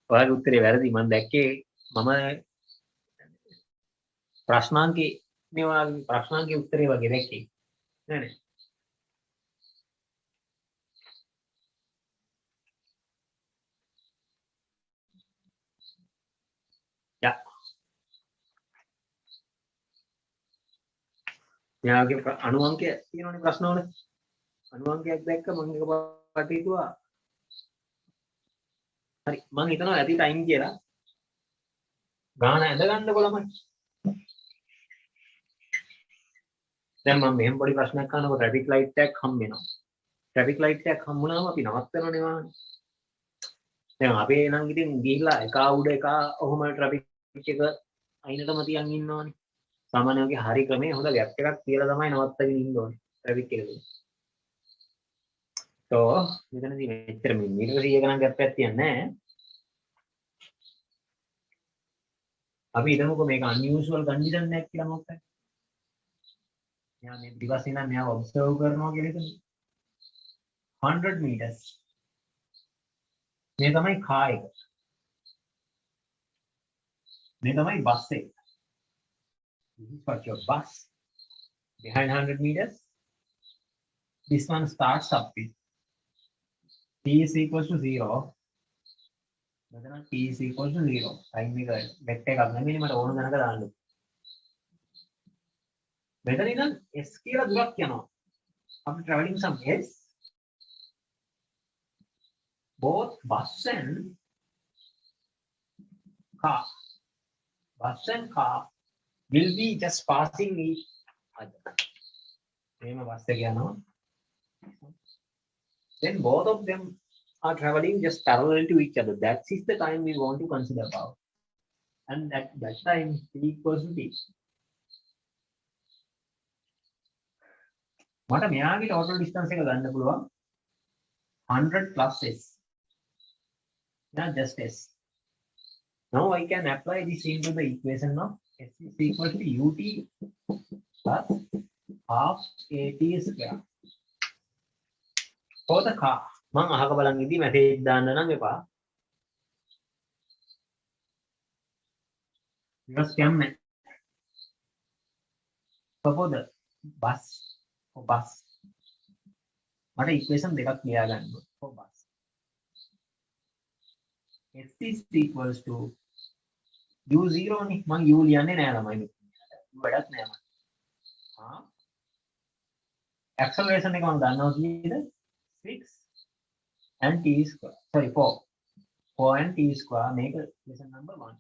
ඔයාගේ උත්තරේ වැරදි. මම දැක්කේ මම ප්‍රශ්නාංකේ මේවා ප්‍රශ්නාංකේ උත්තරේ වගේ දැක්කේ. නෑ. යා. යාගේ අණු අංකය තියෙනවනේ ප්‍රශ්න වල. අණු අංකයක් දැක්ක මම එකපාරට හිතුවා හරි මම හිතනවා ඇති ටයිම් කියලා. ගාන ඇඳ ගන්නකො ළමයි. දැන් මම මෙහෙම පොඩි ප්‍රශ්නයක් අහනකොට ට්‍රැෆික් ලයිට් එකක් හම්බ වෙනවා. ට්‍රැෆික් ලයිට් එකක් හම්බුනාම අපි නවත්තනවනේ වාහනේ. දැන් අපේ නම් ඉතින් ගිහිල්ලා එක උඩ එක ඔහොම ට්‍රැෆික් එක අයිනටම තියන් ඉන්නවනේ. සාමාන්‍ය වගේ හරි ක්‍රමේ හොඳ ගැප් එකක් තියලා තමයි නවත්තගෙන ඉන්න ඕනේ ට්‍රැෆික් එකේ. තෝ මෙතනදී මෙච්චර මීටර 100 ගණන් ගැප් එකක් තියන්නේ නැහැ. අපි හිතමුකෝ මේක unusual condition එකක් කියලා මොකක්ද? මෙයා මේ දිවස් ඉඳන් මෙයා ඔබ්සර්ව් කරනවා කියලා හිතමු. 100 meters. මේ තමයි කා එක. මේ තමයි බස් එක. This is what your bus behind 100 meters. This one starts up with t is equals to 0. මෙතන t is equals to 0. Time එක වෙක්ටර් එකක් නෙමෙයි මට ඕන දැනක දාන්න. මෙතන ඉඳන් s කියලා දුරක් යනවා. අපි traveling some s. Both bus and car. Bus and car will be just passing each other. Name bus එක යනවා. Then both of them are traveling just parallel to each other. That is the time we want to consider about. And at that time t equals to t. මට මෙයාගේ total distance එක ගන්න පුළුවන් 100 plus s. Not just s. Now I can apply this into the equation of S is equal to ut plus half at square for the car. මම අහක බලන් ඉදී message දාන්න නම් එපා. Just scam නැහැ. So for the bus, for bus. මට equation දෙකක් ලියා ගන්න ඕනේ for bus. S is equals to u0 නේ. මම u ලියන්නේ නෑ ළමයි. වැඩක් නෑ මම. acceleration එක මම දන්නවා කීයද? 6 and t square. Sorry 4. 4 and t square මේක equation number 1.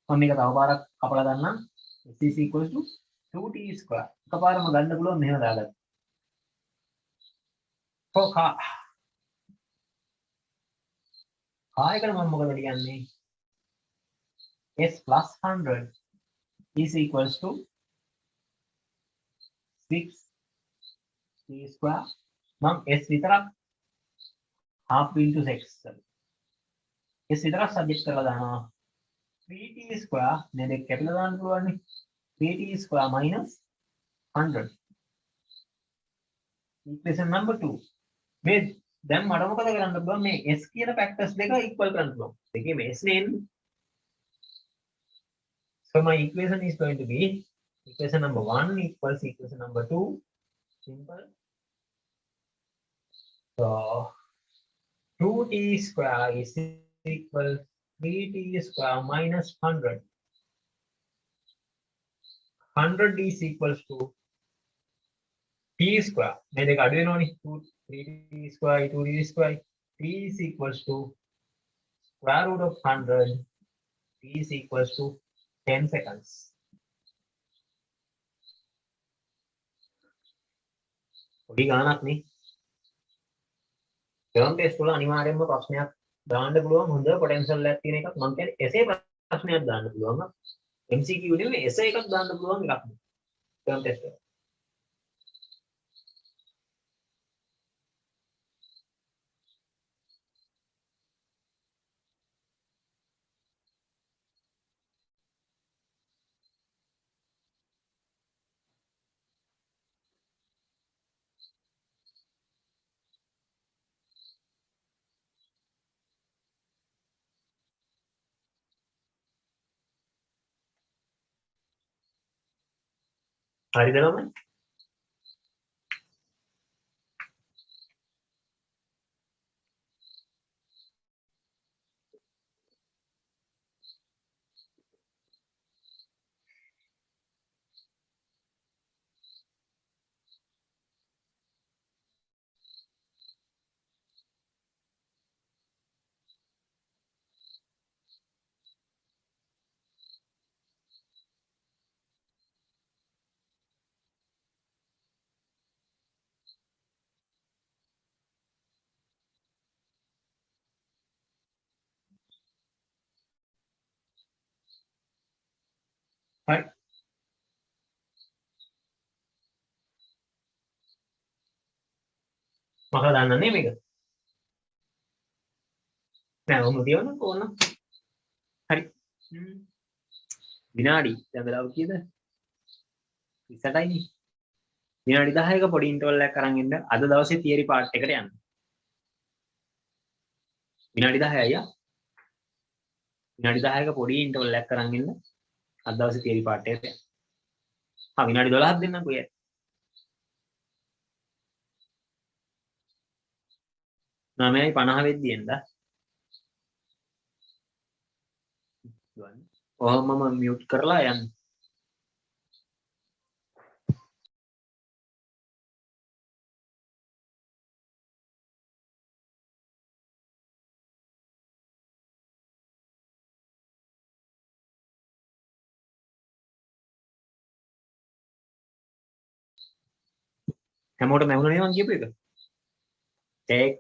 මම මේක තව පාරක් කපලා ගන්නම්. S is equals to 2t square. එකපාරම ගන්න පුළුවන් මෙහෙම දාගන්න. for car. car එකට මම මොකද ලියන්නේ? S plus 100 is equals to 6 t square. මම S විතරක් half into 6. S විතරක් සබ්ජෙක්ට් කරලා දානවා. 3t square මේ දෙක කැපිලා දාන්න පුළුවන් නේ. 3t square minus 100. equation number 2. මේ දැන් මට මොකද කරන්න පුළුවන් මේ s කියන factors දෙක equal කරන්න පුළුවන්. දෙකේම s නේ එන්නේ. So my equation is going to be equation number 1 equals equation number 2. Simple. So 2t square is equal 3t square minus 100. 100 is equals to t square. මේ දෙක අඩු වෙනවනේ. 3t square 2t square. t is equals to square root of 100. t is equals to 10 seconds. පොඩි ගානක් නේ. Term test වල අනිවාර්යයෙන්ම ප්‍රශ්නයක් දාන්න පුළුවන් හොඳ පොටෙන්ෂල් එකක් තියෙන එකක් මම කියන්නේ එසේ ප්‍රශ්නයක් දාන්න පුළුවන්. MCQ නෙවෙයි එසේ එකක් දාන්න පුළුවන් එකක්. ටර්ම් ටෙස්ට් එක. හරිද ළමයි? හරි. මම දන්නන්නේ මේක. නෑ ඔහොම තියවන්න ඕන. හරි. විනාඩි දැන් වෙලාව කීයද? 20යි. විනාඩි 10ක පොඩි ඉන්ටර්වල් එකක් අරන් ඉන්න. අද දවසේ තියරි පාර්ට් එකට යන්න. විනාඩි 10යි අයියා. විනාඩි 10ක පොඩි ඉන්ටර්වල් එකක් අරන් ඉන්න. අද දවසේ තියරි පාර්ට් එකට යන්න. විනාඩි 12ක් දෙන්නකෝ යා. 9:50 වෙද්දී එන්න. ඔහොම මම මියුට් කරලා යන්න. හැමෝටම ඇහුණා නේ මං කියපු එක. Take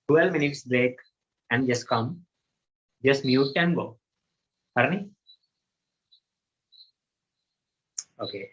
12 minutes break and just come. Just mute and go. හරිනේ? Okay.